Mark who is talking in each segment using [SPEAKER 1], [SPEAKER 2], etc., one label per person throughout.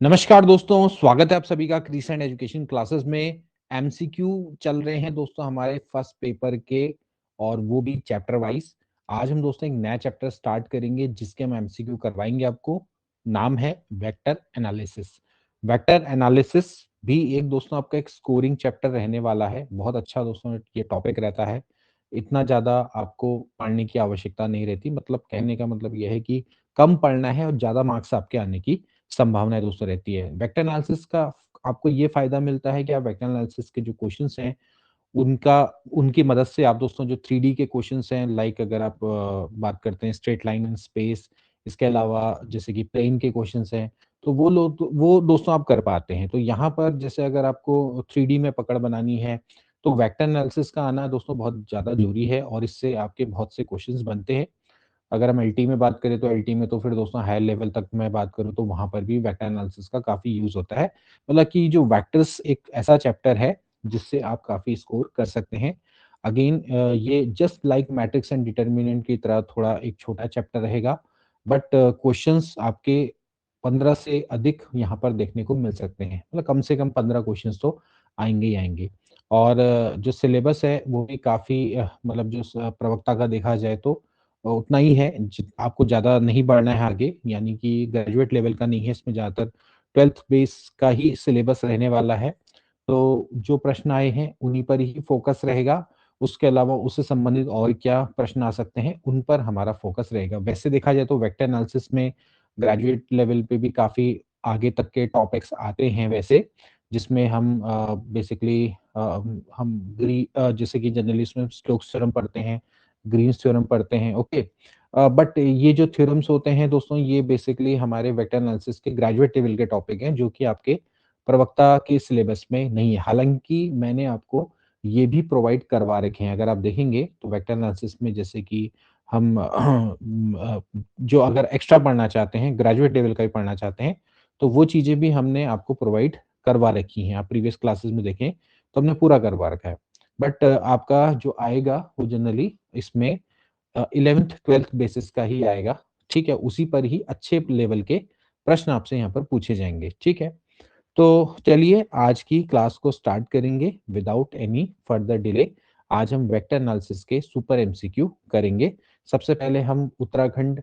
[SPEAKER 1] नमस्कार दोस्तों, स्वागत है आप सभी का क्रिसेंट एजुकेशन क्लासेस में। एमसीक्यू चल रहे हैं दोस्तों हमारे फर्स्ट पेपर के, और वो भी चैप्टर वाइज। आज हम दोस्तों एक नया चैप्टर स्टार्ट करेंगे जिसके हम एमसीक्यू करवाएंगे आपको। नाम है वेक्टर एनालिसिस। वेक्टर एनालिसिस भी एक दोस्तों आपका एक स्कोरिंग चैप्टर रहने वाला है। बहुत अच्छा दोस्तों ये टॉपिक रहता है। इतना ज्यादा आपको पढ़ने की आवश्यकता नहीं रहती, मतलब कहने का मतलब यह है कि कम पढ़ना है और ज्यादा मार्क्स आपके आने की संभावनाएं दोस्तों रहती है। वेक्टर एनालिसिस का आपको ये फायदा मिलता है कि आप वेक्टर एनालिसिस के जो क्वेश्चंस हैं उनका उनकी मदद से आप दोस्तों जो 3D के क्वेश्चंस हैं, लाइक अगर आप बात करते हैं स्ट्रेट लाइन इन स्पेस, इसके अलावा जैसे कि प्लेन के क्वेश्चंस हैं, तो वो दोस्तों आप कर पाते हैं। तो यहाँ पर जैसे अगर आपको 3D में पकड़ बनानी है तो वेक्टर एनालिसिस का आना दोस्तों बहुत ज़्यादा ज़रूरी है, और इससे आपके बहुत से क्वेश्चंस बनते हैं। अगर हम एलटी में बात करें तो एलटी में तो फिर दोस्तों हायर लेवल तक मैं बात करूँ तो वहाँ पर भी वेक्टर एनालिसिस का काफ़ी यूज़ होता है। मतलब कि जो वेक्टर्स एक ऐसा चैप्टर है जिससे आप काफ़ी स्कोर कर सकते हैं। अगेन ये just like matrix and determinant की तरह थोड़ा एक छोटा चैप्टर रहेगा, बट क्वेश्चंस आपके 15 से अधिक यहाँ पर देखने को मिल सकते हैं। मतलब कम से कम 15 क्वेश्चंस तो आएँगे ही आएँगे। और जो सिलेबस है वो भी काफ़ी मतलब जो प्रवक्ता का देखा जाए तो उतना ही है। आपको ज़्यादा नहीं बढ़ना है आगे, यानी कि ग्रेजुएट लेवल का नहीं है इसमें, ज़्यादातर 12th बेस का ही सिलेबस रहने वाला है। तो जो प्रश्न आए हैं उन्हीं पर ही फोकस रहेगा। उसके अलावा उससे संबंधित और क्या प्रश्न आ सकते हैं उन पर हमारा फोकस रहेगा। वैसे देखा जाए तो वेक्टर एनालिसिस में ग्रेजुएट लेवल पे भी काफ़ी आगे तक के टॉपिक्स आते हैं वैसे, जिसमें हम बेसिकली हम जैसे कि जनरली इसमें स्टोक्स थ्योरम पढ़ते हैं, ग्रीन्स थ्योरम पढ़ते हैं, ओके। बट ये जो थ्योरम्स होते हैं दोस्तों ये बेसिकली हमारे वेक्टर एनालिसिस के ग्रेजुएट लेवल के टॉपिक हैं जो कि आपके प्रवक्ता के सिलेबस में नहीं है। हालाँकि मैंने आपको ये भी प्रोवाइड करवा रखे हैं। अगर आप देखेंगे तो वेक्टर एनालिसिस में जैसे कि हम जो अगर एक्स्ट्रा पढ़ना चाहते हैं, ग्रेजुएट लेवल का ही पढ़ना चाहते हैं, तो वो चीज़ें भी हमने आपको प्रोवाइड करवा रखी हैं। आप प्रीवियस क्लासेस में देखें तो हमने पूरा करवा रखा है। बट आपका जो आएगा वो जनरली इसमें 11th-12th बेसिस का ही आएगा, ठीक है? उसी पर ही अच्छे लेवल के प्रश्न आपसे यहाँ पर पूछे जाएँगे, ठीक है? तो चलिए आज की क्लास को स्टार्ट करेंगे विदाउट एनी फर्दर डिले। आज हम वेक्टर एनालिसिस के सुपर एमसीक्यू करेंगे। सबसे पहले हम उत्तराखंड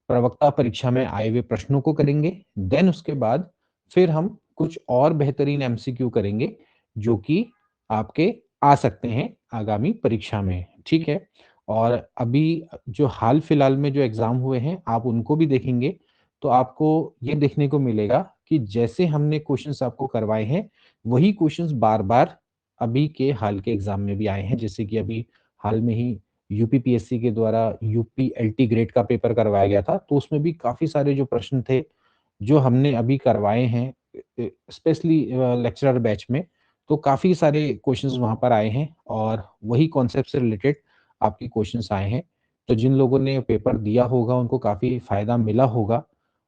[SPEAKER 1] प्रवक्ता परीक्षा में आए हुए प्रश्नों को करेंगे, देन उसके बाद फिर हम कुछ और बेहतरीन एमसीक्यू करेंगे जो कि आपके आ सकते हैं आगामी परीक्षा में, ठीक है? और अभी जो हाल फिलहाल में जो एग्जाम हुए हैं आप उनको भी देखेंगे तो आपको ये देखने को मिलेगा कि जैसे हमने क्वेश्चंस आपको करवाए हैं वही क्वेश्चंस बार बार अभी के हाल के एग्जाम में भी आए हैं। जैसे कि अभी हाल में ही यूपीपीएससी के द्वारा यूपी एलटी ग्रेड का पेपर करवाया गया था, तो उसमें भी काफ़ी सारे जो प्रश्न थे, जो हमने अभी करवाए हैं स्पेशली लेक्चरर बैच में, तो काफ़ी सारे क्वेश्चंस वहाँ पर आए हैं और वही कॉन्सेप्ट से रिलेटेड आपके क्वेश्चंस आए हैं। तो जिन लोगों ने पेपर दिया होगा उनको काफ़ी फ़ायदा मिला होगा,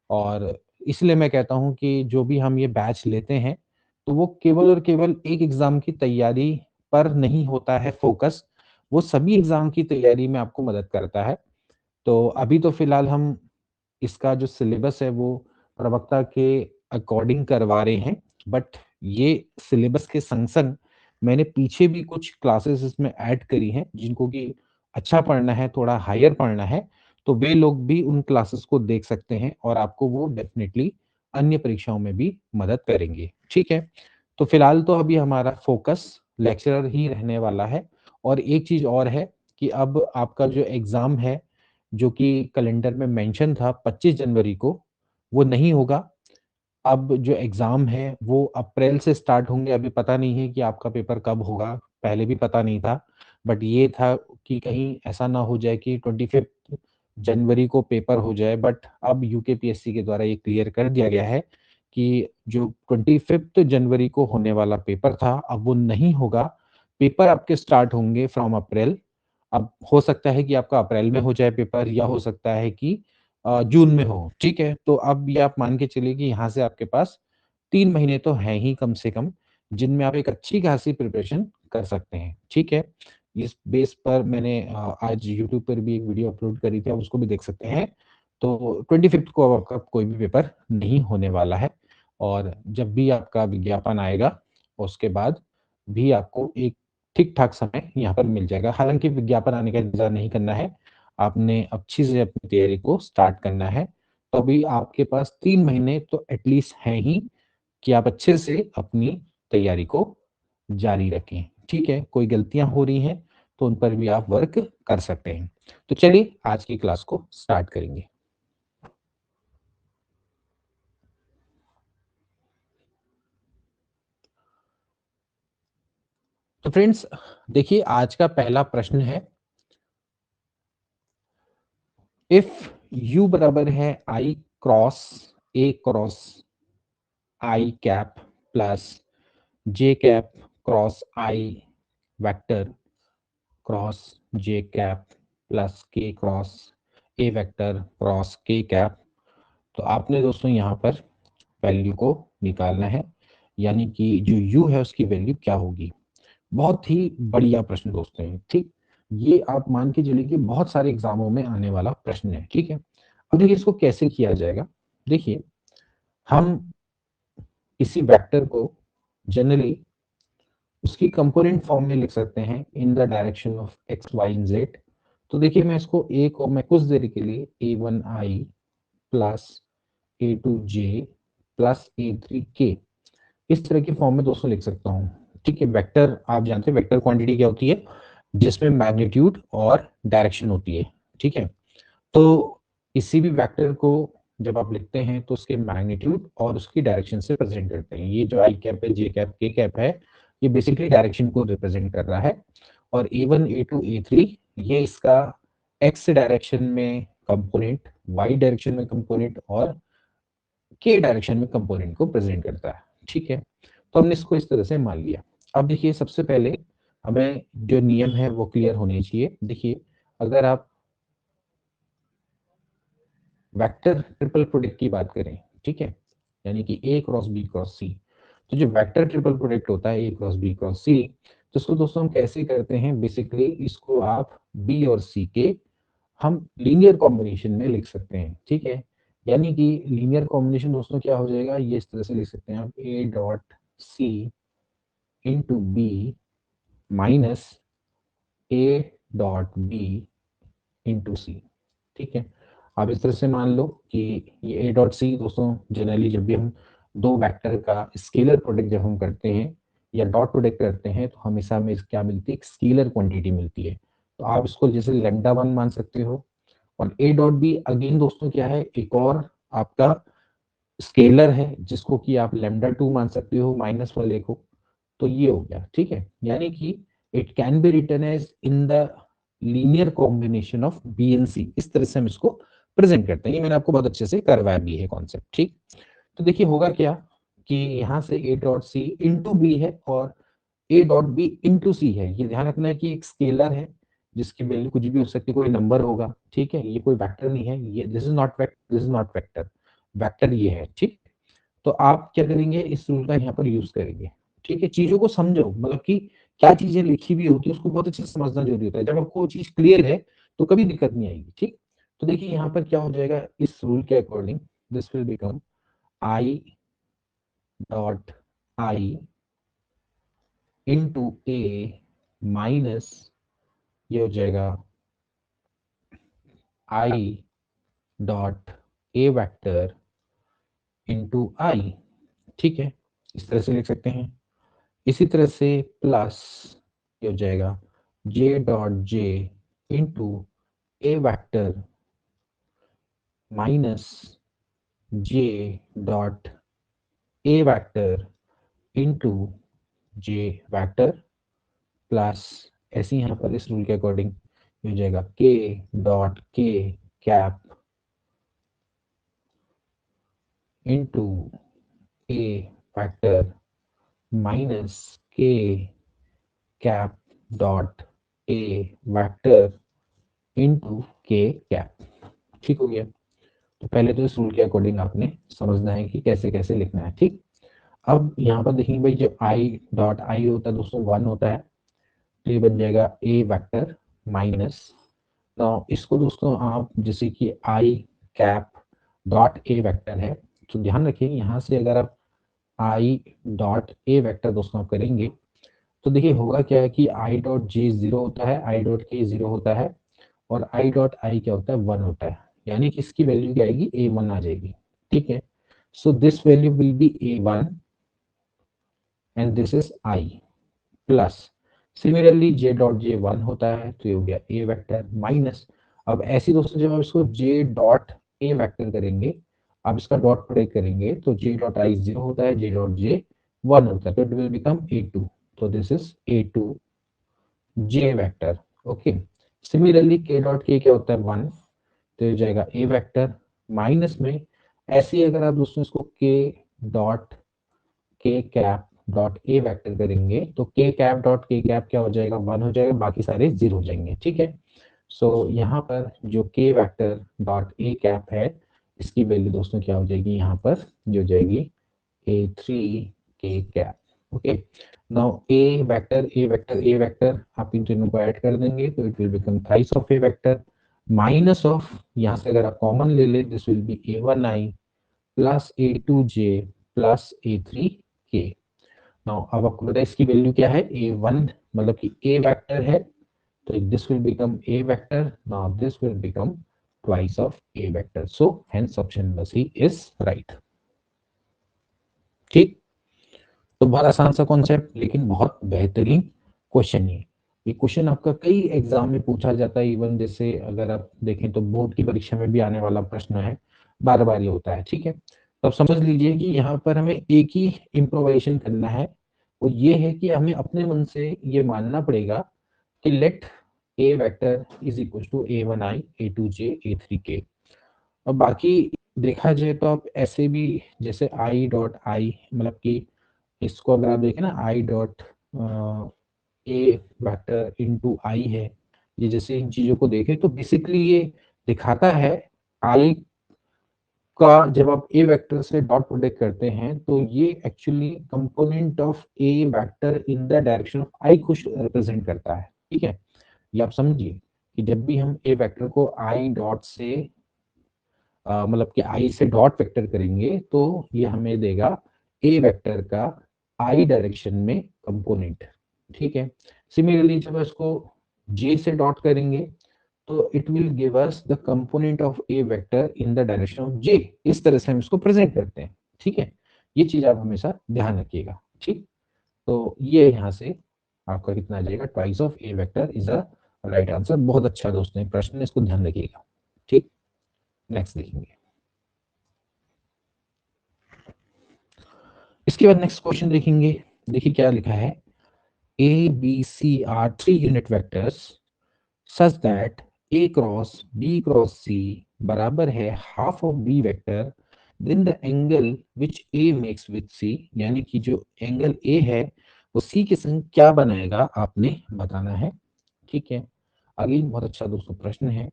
[SPEAKER 1] और इसलिए मैं कहता हूँ कि जो भी हम ये बैच लेते हैं, तो वो केवल और केवल एक एग्ज़ाम की तैयारी पर नहीं होता है फ़ोकस, वो सभी एग्ज़ाम की तैयारी में आपको मदद करता है। तो अभी तो फ़िलहाल हम इसका जो सिलेबस है वो प्रवक्ता के अकॉर्डिंग करवा रहे हैं, बट ये सिलेबस के संग-संग मैंने पीछे भी कुछ क्लासेस इसमें ऐड करी हैं, जिनको कि अच्छा पढ़ना है, थोड़ा हायर पढ़ना है, तो वे लोग भी उन क्लासेस को देख सकते हैं और आपको वो डेफ़िनेटली अन्य परीक्षाओं में भी मदद करेंगे, ठीक है? तो फ़िलहाल तो अभी हमारा फ़ोकस लेक्चरर ही रहने वाला है, और एक चीज़ और है कि अब आपका जो एग्ज़ाम है, जो कि कैलेंडर में मेंशन था 25 जनवरी को, वो नहीं होगा। अब जो एग्ज़ाम है वो अप्रैल से स्टार्ट होंगे। अभी पता नहीं है कि आपका पेपर कब होगा, पहले भी पता नहीं था। बट ये था कि कहीं ऐसा ना हो जाए कि 25th जनवरी को पेपर हो जाए, बट अब यूकेपीएससी के द्वारा ये क्लियर कर दिया गया है कि जो 25th जनवरी को होने वाला पेपर था, अब वो नहीं होगा। पेपर आपके स्टार्ट होंगे फ्रॉम अप्रैल। अब हो सकता है कि आपका अप्रैल में हो जाए पेपर, या हो सकता है कि जून में हो, ठीक है? तो अब ये आप मान के चलिए कि यहाँ से आपके पास 3 महीने तो हैं ही कम से कम, जिनमें आप एक अच्छी खासी प्रिपरेशन कर सकते हैं, ठीक है? इस बेस पर मैंने आज यूट्यूब पर भी एक वीडियो अपलोड करी थी, आप उसको भी देख सकते हैं। तो 25th को अब आपका कोई भी पेपर नहीं होने वाला है, और जब भी आपका विज्ञापन आएगा उसके बाद भी आपको एक ठीक-ठाक समय यहाँ पर मिल जाएगा। हालाँकि विज्ञापन आने का इंतज़ार नहीं करना है, आपने अच्छी से अपनी तैयारी को स्टार्ट करना है। तो अभी आपके पास 3 महीने तो एटलीस्ट हैं ही कि आप अच्छे से अपनी तैयारी को जारी रखें। ठीक है? कोई गलतियाँ हो रही हैं, तो उन पर भी आप वर्क कर सकते हैं। तो चलिए आज की क्लास को स्टार्ट करेंगे। तो फ्रेंड्स देखिए आज का पहला प्रश्न है इफ यू बराबर है I cross A cross I cap plus J cap cross I vector cross J cap plus K cross A vector cross K cap. तो आपने दोस्तों यहाँ पर वैल्यू को निकालना है, यानी कि जो u है उसकी वैल्यू क्या होगी। बहुत ही बढ़िया प्रश्न दोस्तों है, ठीक। ये आप मान के चलिए कि बहुत सारे एग्जामों में आने वाला प्रश्न है, ठीक है। अब देखिए इसको कैसे किया जाएगा। देखिए हम किसी वेक्टर को जनरली उसकी कंपोनेंट फॉर्म में लिख सकते हैं in the direction of x y and z. तो देखिए मैं इसको ए को मैं कुछ देर के लिए a1i plus a2j plus a3k इस तरह की फॉर्म में दोस्तों लिख सकता हूँ। ठीक है, वेक्टर आप जानते हैं वेक्टर क्वांटिटी क्या होती है, जिसमें मैग्नीट्यूड और डायरेक्शन होती है। ठीक है, तो किसी भी वेक्टर को जब आप लिखते हैं तो उसके मैग्नीट्यूड और उसकी डायरेक्शन से प्रेजेंट करते हैं। ये जो आई कैप है, जे कैप, के कैप है, ये बेसिकली डायरेक्शन को रिप्रेजेंट कर रहा है। और ए1 ए2 ए3 ये इसका एक्स डायरेक्शन में कंपोनेंट, वाई डायरेक्शन में कंपोनेंट और के डायरेक्शन में कंपोनेंट को प्रेजेंट करता है। ठीक है, तो हमने इसको इस तरह से मान लिया। अब देखिए सबसे पहले हमें जो नियम है वो क्लियर होने चाहिए। देखिए अगर आप वेक्टर ट्रिपल प्रोडक्ट की बात करें, ठीक है, यानी कि ए क्रॉस बी क्रॉस सी, तो जो वेक्टर ट्रिपल प्रोडक्ट होता है ए क्रॉस बी क्रॉस सी, तो इसको दोस्तों हम कैसे करते हैं, बेसिकली इसको आप बी और सी के हम लीनियर कॉम्बिनेशन में लिख सकते हैं। ठीक है, यानी कि लीनियर कॉम्बिनेशन दोस्तों क्या हो जाएगा, ये इस तरह से लिख सकते हैं आप A dot C into B minus A dot B into C. ठीक है, आप इस तरह से मान लो कि ये ए डॉट सी दोस्तों जनरली जब भी हम दो वेक्टर का स्केलर प्रोडक्ट जब हम करते हैं या डॉट प्रोडक्ट करते हैं तो हमेशा हमें क्या मिलती है, एक स्केलर क्वांटिटी मिलती है। तो आप इसको जैसे लेमडा वन मान सकते हो। और ए डॉट बी अगेन दोस्तों क्या है, एक और आपका स्केलर है जिसको कि आप लेमडा टू मान सकते हो माइनस वाले को। तो ये हो गया। ठीक है, यानी कि it can be written as in the linear combination of B and C, इस तरह से हम इसको प्रेजेंट करते हैं। ये मैंने आपको बहुत अच्छे से करवाया भी है कॉन्सेप्ट। ठीक, तो देखिए होगा क्या कि यहाँ से a dot C into B है और a dot B into c है। ये ध्यान रखना है कि एक स्केलर है जिसकी वैल्यू कुछ भी हो सकती है, कोई नंबर होगा। ठीक है, ये कोई वेक्टर नहीं है, ये this is not vector, this is not vector, vector ये है। ठीक, तो आप क्या करेंगे, इस रूल का यहाँ पर यूज करेंगे। ठीक है, चीजों को समझो, मतलब कि क्या चीजें लिखी हुई होती है उसको बहुत अच्छे से समझना जरूरी होता है। जब आपको वो चीज क्लियर है तो कभी दिक्कत नहीं आएगी। ठीक, तो देखिए यहाँ पर क्या हो जाएगा, इस रूल के according this will become I dot I into A minus, ये हो जाएगा I dot A vector into I. ठीक है, इस तरह से लिख सकते हैं। इसी तरह से प्लस ये हो जाएगा J dot J into A vector minus J dot A vector into J vector plus ऐसे ही यहाँ पर इस रूल के अकॉर्डिंग हो जाएगा के डॉट के कैप इंटू ए वेक्टर माइनस के cap dot A vector into के कैप। ठीक हो गया। तो पहले तो इस रूल के अकॉर्डिंग आपने समझना है कि कैसे कैसे लिखना है। ठीक, अब यहाँ पर देखेंगे भाई, जो आई डॉट आई होता है दोस्तों वन होता है, तो ये बन जाएगा ए वेक्टर माइनस, तो इसको दोस्तों आप जैसे कि आई कैप डॉट ए वेक्टर है, तो ध्यान रखिए यहाँ से अगर आप आई डॉट ए वेक्टर दोस्तों आप करेंगे तो देखिए होगा क्या है कि आई डॉट जे 0 होता है, आई डॉट के 0 होता है और आई डॉट आई क्या होता है 1 होता है, यानी कि इसकी वैल्यू क्या आएगी A1 आ जाएगी। ठीक है, so this value will be A1 and this is I plus similarly J dot J 1 होता है तो ये हो गया ए वेक्टर माइनस, अब ऐसी दोस्तों जब आप इसको जे डॉट ए वेक्टर करेंगे, आप इसका डॉट प्रोडक्ट करेंगे तो जे डॉट आई 0 होता है, जे डॉट जे 1 होता है, तो इट विल बिकम A2, तो this is A2 J vector. Okay, similarly के डॉट के क्या होता है 1, तो ये जाएगा ए वेक्टर माइनस में, ऐसे ही अगर आप दोस्तों इसको के डॉट के कैप डॉट ए वेक्टर करेंगे तो के कैप डॉट के कैप क्या हो जाएगा 1 हो जाएगा, बाकी सारे 0 हो जाएंगे। ठीक है, सो यहाँ पर जो के वेक्टर डॉट ए कैप है इसकी वैल्यू दोस्तों क्या हो जाएगी, यहाँ पर जो हो जाएगी A3 के कैप। ओके, नाउ ए वेक्टर आप इन तीनों को ऐड कर देंगे तो it will become thrice of A vector minus of, यहाँ से अगर आप कॉमन ले ले this will B A1i plus A2j plus A3k। Now अब आपको पता है इसकी वैल्यू क्या है A1, मतलब कि A वेक्टर है तो this will become A vector, now this will become twice of A vector, so hence option number C is right. ठीक, तो बहुत आसान सा कॉन्सेप्ट लेकिन बहुत बेहतरीन क्वेश्चन ये क्वेश्चन आपका कई एग्जाम में पूछा जाता है, इवन जैसे अगर आप देखें तो बोर्ड की परीक्षा में भी आने वाला प्रश्न है, बार बार ये होता है। ठीक है, तो आप समझ लीजिए कि यहाँ पर हमें एक ही इम्प्रोवाइजेशन करना है, वो ये है कि हमें अपने मन से ये मानना पड़ेगा कि let a vector is equal to A1i A2j A3k। और बाकी देखा जाए तो आप ऐसे भी जैसे आई डॉट आई, मतलब कि इसको अगर आप देखें ना आई dot A vector into I है, ये जैसे इन चीजों को देखें तो बेसिकली ये दिखाता है आई का, जब आप ए वेक्टर से डॉट प्रोडक्ट करते हैं तो ये actually component of A vector in the direction of I को रिप्रेजेंट करता है। ठीक है, ये आप समझिए कि जब भी हम ए वेक्टर को आई डॉट से मतलब कि आई से डॉट वेक्टर करेंगे तो ये हमें देगा ए वेक्टर का आई डायरेक्शन में कंपोनेंट। ठीक है, सिमिलरली जब इसको जे से डॉट करेंगे तो it will give us the component of A vector in the direction of J, इस तरह से हम इसको प्रेजेंट करते हैं। ठीक है, ये चीज आप हमेशा ध्यान रखिएगा। ठीक, तो ये यहाँ से आपका कितना आ जाएगा, twice of A vector is a right answer. बहुत अच्छा दोस्तों प्रश्न, इसको ध्यान रखिएगा। ठीक, नेक्स्ट देखेंगे। इसके बाद नेक्स्ट क्वेश्चन देखेंगे। देखिए क्या लिखा है, A B C are three unit vectors such that A cross B cross C बराबर है half of B vector, then the angle which A makes with C, यानी कि जो एंगल ए है वो सी के संग क्या बनाएगा आपने बताना है। ठीक है, अगेन बहुत अच्छा दोस्तों प्रश्न है।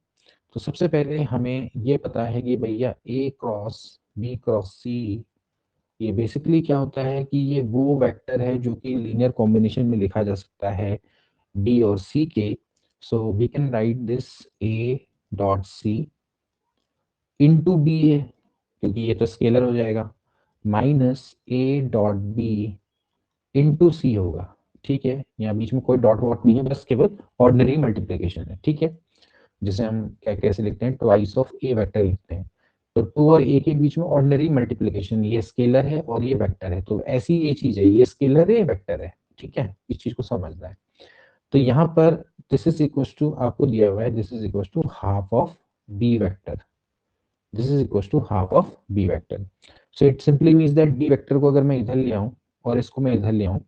[SPEAKER 1] तो सबसे पहले हमें ये पता है कि भैया ए क्रॉस बी क्रॉस सी ये बेसिकली क्या होता है कि ये वो वेक्टर है जो कि लीनियर कॉम्बिनेशन में लिखा जा सकता है बी और सी के। So we can write this A dot C into B है, क्योंकि ये तो स्केलर हो जाएगा, minus A dot B into C होगा। ठीक है, यहाँ बीच में कोई डॉट वॉट नहीं है, बस केवल ऑर्डिनरी मल्टीप्लीकेशन है। ठीक है, जिसे हम क्या कैसे लिखते हैं, ट्वाइस ऑफ ए वेक्टर लिखते हैं। तो टू और ए के बीच में ऑर्डिनरी मल्टीप्लीकेशन, ये स्केलर है और ये वेक्टर है, तो ऐसी ये चीज है, ये स्केलर है ये वेक्टर है। ठीक है, इस चीज को समझना है। तो यहाँ पर दिस इज इक्वल टू आपको दिया हुआ है, this is equal to half of B vector, this is equal to half of B vector. So it simply means that b vector को अगर मैं इधर ले आऊं और इसको मैं इधर ले आऊं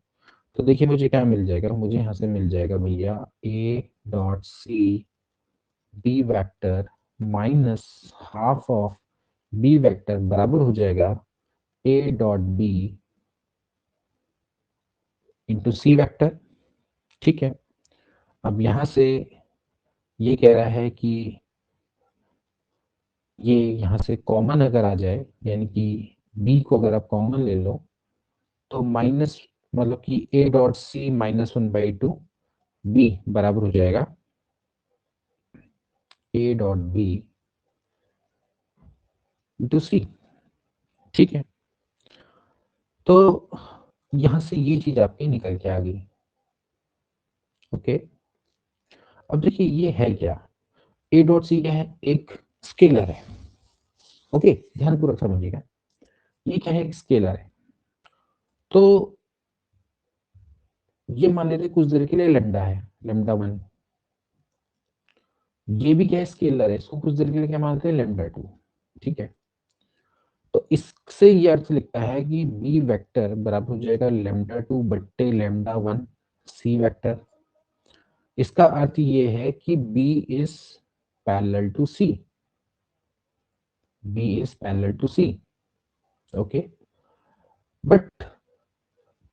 [SPEAKER 1] तो देखिए मुझे क्या मिल जाएगा, मुझे यहाँ से मिल जाएगा भैया a dot c b vector minus half of B vector बराबर हो जाएगा ए dot B into c vector. ठीक है, अब यहां से ये कह रहा है कि ये यहां से कॉमन अगर आ जाए, यानी कि बी को अगर आप कॉमन ले लो तो माइनस, मतलब कि ए डॉट सी -1/2 बी बराबर हो जाएगा ए डॉट बी इंटू सी। ठीक है, तो यहां से ये चीज आपकी निकल के आ गई। ओके, अब देखिए ये है क्या, ए डॉट सी क्या है, एक स्केलर है। ओके, ध्यानपूर्वक समझिएगा, ये क्या है, एक स्केलर है। तो ये मान लेते कुछ देर के लिए लेमडा है, लेमडा वन। ये भी क्या है, स्केलर है, इसको कुछ देर के लिए क्या मानते हैं, लेमडा टू। ठीक है, तो इससे ये अर्थ लिखता है कि बी वेक्टर बराबर हो जाएगा लेमडा टू बट्टे लेमडा वन सी वेक्टर। इसका अर्थ ये है कि b is parallel to c, b is parallel to c. Okay, but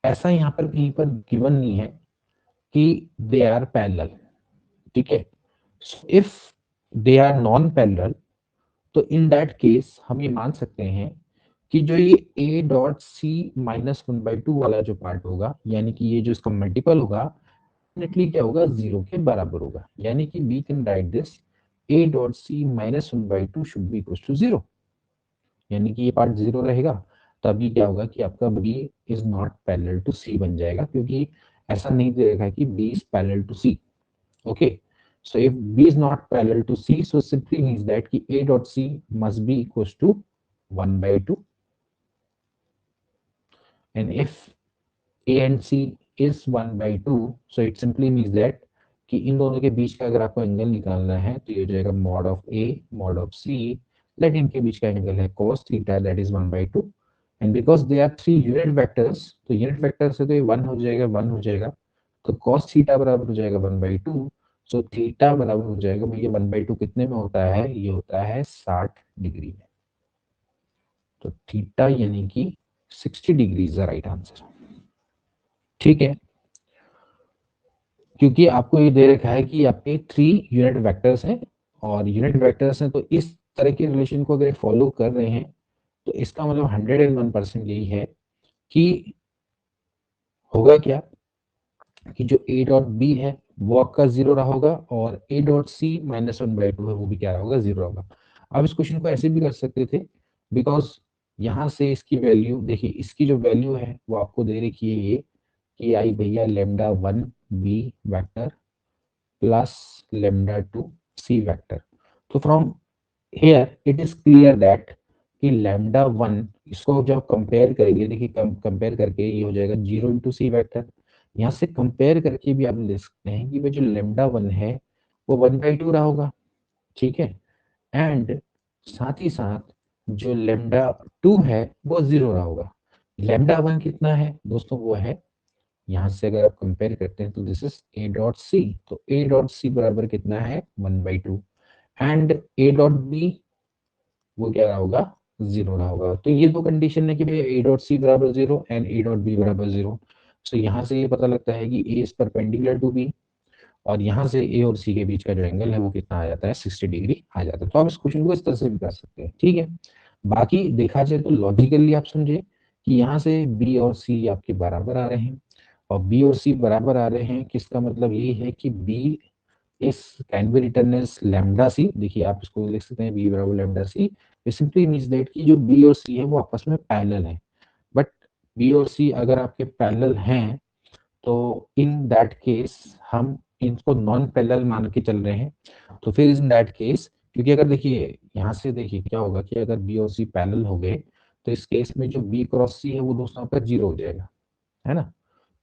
[SPEAKER 1] ऐसा यहाँ पर कहीं पर गिवन नहीं है कि दे आर पैरेलल। ठीक है, if they are non parallel, तो इन दैट केस हम ये मान सकते हैं कि जो ये a dot c minus one by two वाला जो पार्ट होगा, यानी कि ये जो इसका मल्टीपल होगा, डेफिनेटली क्या होगा, जीरो के बराबर होगा। यानी कि we can write this a dot c minus one by two should be equal to zero, यानी कि ये पार्ट जीरो रहेगा। तभी क्या होगा कि आपका b is not parallel to c बन जाएगा, क्योंकि ऐसा नहीं दे रखा है कि b is parallel to c। okay, so if b is not parallel to c, so simply means that ki a dot c must be equals to 1 by 2, and if a and c is 1 by 2, so it simply means that कि इन दोनों के बीच का अगर आपको angle निकालना है तो ये हो जाएगा mod of a mod of c, let इनके बीच का एंगल है cos theta, that is 1 by 2, and because they are three unit vectors, तो यूनिट वेक्टर से तो ये 1 हो जाएगा, 1 हो जाएगा, तो cos थीटा बराबर हो जाएगा 1 by 2। सो थीटा बराबर हो जाएगा भैया 1 by 2 कितने में होता है, ये होता है 60 डिग्री में। तो थीटा यानी कि 60 degree is the right answer. ठीक है, क्योंकि आपको ये दे रखा है कि आपके थ्री यूनिट वेक्टर्स हैं, और यूनिट वेक्टर्स हैं, तो इस तरह के रिलेशन को अगर फॉलो कर रहे हैं तो इसका मतलब 101% यही है कि होगा क्या, कि जो a डॉट बी है वो आपका जीरो रहा होगा, और a dot c minus one by two है वो भी क्या होगा, जीरो होगा। अब इस क्वेश्चन को ऐसे भी कर सकते थे, बिकॉज यहाँ से इसकी वैल्यू देखिए, इसकी जो वैल्यू है वो आपको दे रखी है, ये कि आई भैया lambda one B vector plus lambda two C vector. तो from here it is clear that कि लैम्डा वन, इसको जब कंपेयर करेंगे, देखिए कंपेयर करके ये हो जाएगा जीरो इंटू सी वेक्टर। यहाँ से कंपेयर करके भी आप देख सकते हैं कि वो जो लैम्डा वन है वो 1/2 रहा होगा। ठीक है, एंड साथ ही साथ जो लैम्डा टू है वो जीरो रहा होगा। लैम्डा वन कितना है दोस्तों, वो है, यहाँ से अगर आप कंपेयर करते हैं तो this is A dot c, तो ए डॉट सी बराबर कितना है, 1/2, एंड ए डॉट बी वो क्या रहा होगा, जीरो रहा होगा। तो ये दो कंडीशन है कि भाई ए डॉट सी बराबर zero and a dot b बराबर जीरो। सो यहाँ से ये पता लगता है कि a is perpendicular to b, और यहाँ से ए और सी के बीच का जो एंगल है वो कितना आ जाता है, 60 डिग्री आ जाता है। तो आप इस क्वेश्चन को इस तरह से भी कर सकते हैं। ठीक है, बाकी देखा जाए तो लॉजिकली आप समझे कि यहाँ से बी और सी आपके बराबर आ रहे हैं, और बी और सी बराबर आ रहे हैं, किसका मतलब ये है कि B is can be written as lambda C. देखिए आप इसको लिख सकते हैं बी बराबर lambda C. It simply means that कि जो बी और सी है वो आपस में पैरेलल है, बट बी और सी अगर आपके पैरेलल हैं तो इन दैट केस हम इनको नॉन पैरेलल मान के चल रहे हैं। तो फिर इन दैट केस, क्योंकि अगर देखिए यहाँ से देखिए क्या होगा कि अगर बी और सी पैरेलल हो गए तो इस केस में जो बी क्रॉस सी है वो दोस्तों आपका जीरो हो जाएगा, है ना।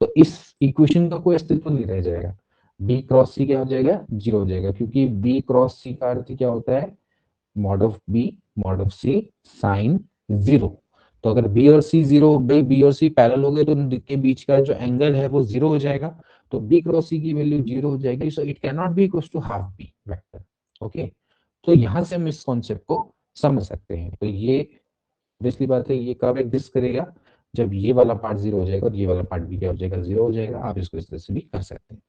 [SPEAKER 1] तो इस इक्वेशन का कोई अस्तित्व नहीं रह जाएगा, बी क्रॉस सी क्या हो जाएगा, जीरो हो जाएगा, क्योंकि बी क्रॉस सी का अर्थ क्या होता है, mod of b mod of c sine zero. तो अगर बी और सी जीरो, बी और सी पैरेलल हो गए तो इनके बीच का जो एंगल है वो जीरो हो जाएगा, तो बी क्रॉस सी की वैल्यू जीरो हो जाएगी। So it can not be equal to half b vector. Okay, तो यहां से हम इस कॉन्सेप्ट को समझ सकते हैं। तो ये दूसरी बात है, ये कब एग्जिस्ट करेगा, जब ये वाला पार्ट जीरो हो जाएगा और ये वाला पार्ट भी क्या हो जाएगा, जीरो हो जाएगा। आप इसको इस तरह से भी कर सकते हैं।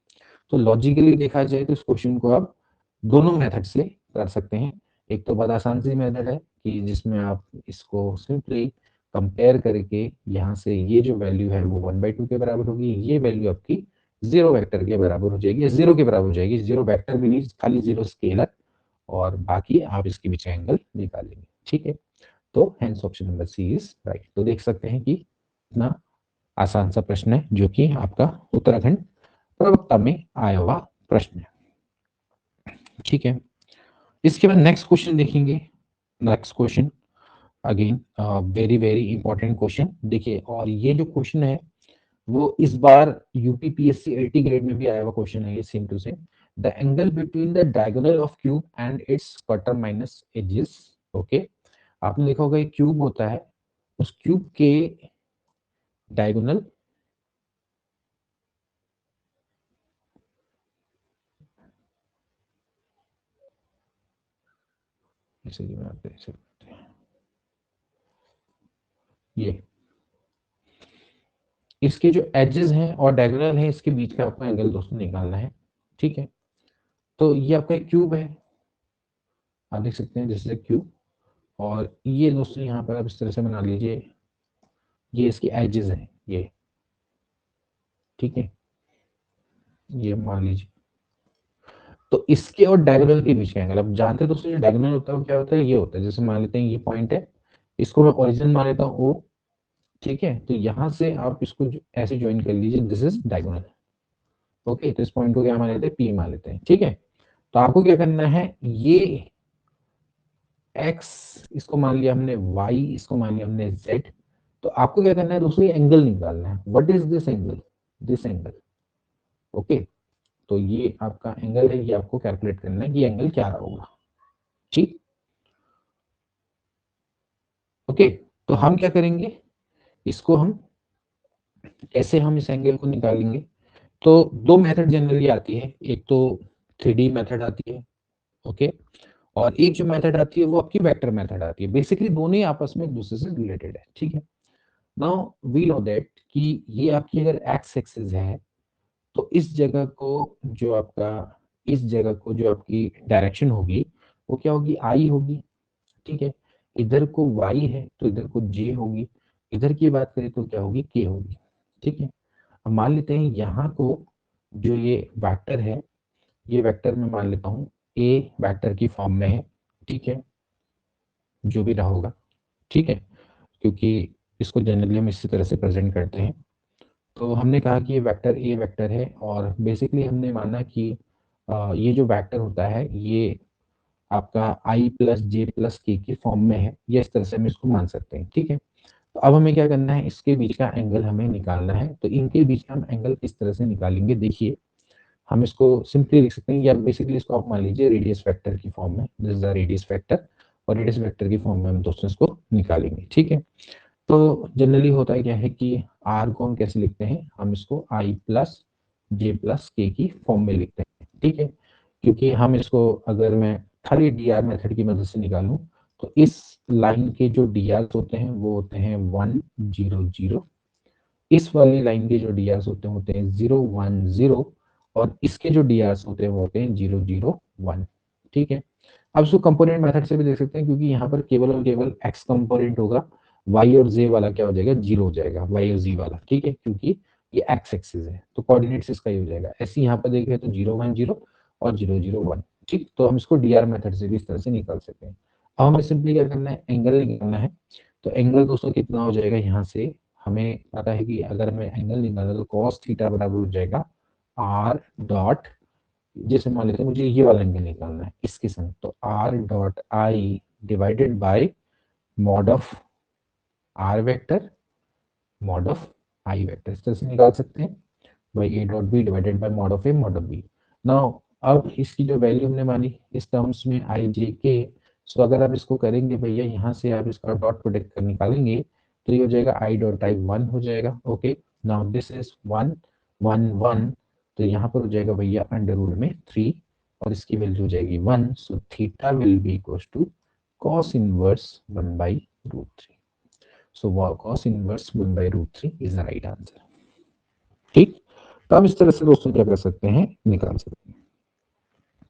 [SPEAKER 1] तो लॉजिकली देखा जाए तो इस क्वेश्चन को आप दोनों मेथड से कर सकते हैं। एक तो बहुत आसान सी मेथड है कि जिसमें आप इसको सिंपली कंपेयर करके यहाँ से ये जो वैल्यू है वो 1/2 के बराबर होगी, ये वैल्यू आपकी जीरो वेक्टर के बराबर हो जाएगी, जीरो के बराबर हो जाएगी। जीरो वेक्टर भी नहीं, खाली जीरो स्केलर, और बाकी आप इसके बीच एंगल निकालेंगे। ठीक है, तो hence option number C is right. तो देख सकते हैं कि इतना आसान सा प्रश्न है जो कि आपका उत्तराखंड प्रवक्ता में आया हुआ प्रश्न है। ठीक है, इसके बाद नेक्स्ट क्वेश्चन देखेंगे। Next question again very very important question देखिए, और ये जो क्वेश्चन है वो इस बार यूपीपीएससी 80 ग्रेड में भी आया हुआ क्वेश्चन है, ये same to same. The angle between the diagonal of cube and its quarter minus edges. Okay, आपने देखा होगा एक क्यूब होता है, उस क्यूब के डायगोनल ये इसके जो एजेस हैं और डायगोनल है इसके बीच का आपको एंगल दोस्तों निकालना है। ठीक है, तो ये आपका एक क्यूब है, आप देख सकते हैं जैसे क्यूब, और ये दोस्तों यहाँ पर आप इस तरह से बना लीजिए, ये इसकी एजेस हैं ये। ठीक है, ये मान लीजिए, तो इसके और डायगोनल के बीच का एंगल, अब जानते हैं दोस्तों जो डायगोनल होता है वो क्या होता है, ये होता है, जैसे मान लेते हैं ये पॉइंट है, इसको मैं ओरिजिन मान लेता हूँ ओ। ठीक है, तो यहाँ से आप इसको ऐसे ज्वाइन कर लीजिए, दिस इज डायगोनल। ओके, तो इस पॉइंट को क्या मान लेते हैं, पी मान लेते हैं। ठीक है, तो आपको क्या करना है, ये x इसको मान लिया हमने, y इसको मान लिया हमने, z। तो आपको क्या करना है दोस्तों, ये एंगल निकालना है। What is this angle, this angle. Okay, तो ये आपका एंगल है, ये आपको कैलकुलेट करना है कि एंगल क्या रहा होगा। ठीक, ओके, तो हम क्या करेंगे, इसको हम कैसे हम इस एंगल को निकालेंगे। तो दो मेथड जनरली आती है, एक तो 3D मेथड आती है। ओके, और एक जो मेथड आती है वो आपकी वेक्टर मेथड आती है। बेसिकली दोनों ही आपस में एक दूसरे से रिलेटेड है। ठीक है, नाउ वी नो दैट कि ये आपकी अगर एक्स एक्सिस है, तो इस जगह को जो आपका, इस जगह को जो आपकी डायरेक्शन होगी वो क्या होगी, आई होगी। ठीक है, इधर को y है तो इधर को j होगी, इधर की बात करें तो क्या होगी, k होगी। ठीक है, अब मान लेते हैं यहाँ को, जो ये वेक्टर है, ये वेक्टर मैं मान लेता हूँ a वेक्टर की फॉर्म में है। ठीक है, जो भी रहा होगा। ठीक है, क्योंकि इसको जनरली हम इसी तरह से प्रेजेंट करते हैं। तो हमने कहा कि ये वेक्टर ए वेक्टर है, और बेसिकली हमने माना कि ये जो वेक्टर होता है ये आपका आई प्लस जे प्लस के की फॉर्म में है, या इस तरह से हम इसको मान सकते हैं। ठीक है, तो अब हमें क्या करना है, इसके बीच का एंगल हमें निकालना है। तो इनके बीच का हम एंगल किस तरह से निकालेंगे, देखिए हम इसको सिंपली लिख सकते हैं, या बेसिकली इसको आप मान लीजिए रेडियस वेक्टर की फॉर्म में, this is the radius vector, और रेडियस वेक्टर की फॉर्म में हम दोस्तों इसको निकालेंगे। ठीक है, तो जनरली होता है क्या है कि आर को हम कैसे लिखते हैं, हम इसको आई प्लस जे प्लस के की फॉर्म में लिखते हैं। ठीक है, क्योंकि हम इसको अगर मैं खाली डी आर मेथड की मदद से निकालूं, तो इस लाइन के जो डी आर होते हैं वो होते हैं 1 0 0, इस वाली लाइन के जो डी आर होते हैं 0 1 0, और इसके जो डी आर होते हैं वो होते हैं 0 0 1। ठीक है, अब इसको कंपोनेंट मेथड से भी देख सकते हैं, क्योंकि यहाँ पर केवल और केवल एक्स कंपोनेंट होगा, वाई और जे वाला क्या हो जाएगा, जीरो हो जाएगा, वाई और जी वाला। ठीक है, क्योंकि ये एक्स एक्सिस है तो कोऑर्डिनेट्स इसका ही हो जाएगा। ऐसे यहाँ पर देखें तो 0 1 0 और 0 0 1। ठीक, तो हम इसको डीआर मेथड से भी इस तरह से निकाल सकते हैं। अब हमें सिंपली क्या करना है, एंगल निकालना है। तो एंगल दोस्तों कितना हो जाएगा, यहाँ से हमें पता है कि अगर हमें एंगल निकालना है तो कॉस थीटा बराबर हो जाएगा आर डॉट, जैसे मान लेते हैं मुझे ये वाला एंगल निकालना है इसके संग, तो r dot i divided by mod of r vector mod of i vector, इस तरह से निकाल सकते हैं, by a dot b divided by mod of a mod of b. Now अब इसकी जो वैल्यू हमने मानी इस टर्म्स में आई जे के, सो अगर आप इसको करेंगे भैया, यहाँ से आप इसका डॉट प्रोडक्ट कर निकालेंगे, तो ये हो जाएगा आई डॉट आई 1 हो जाएगा। ओके, नाउ दिस इज 1 1 1, तो यहाँ पर हो जाएगा भैया अंडर रूट में 3, और इसकी वैल्यू हो जाएगी 1, so theta will be equals to cos inverse 1/√3। So cos inverse 1/√3 is the right answer। ठीक, तो हम इस तरह से दोस्तों क्या कर सकते हैं, निकाल सकते हैं।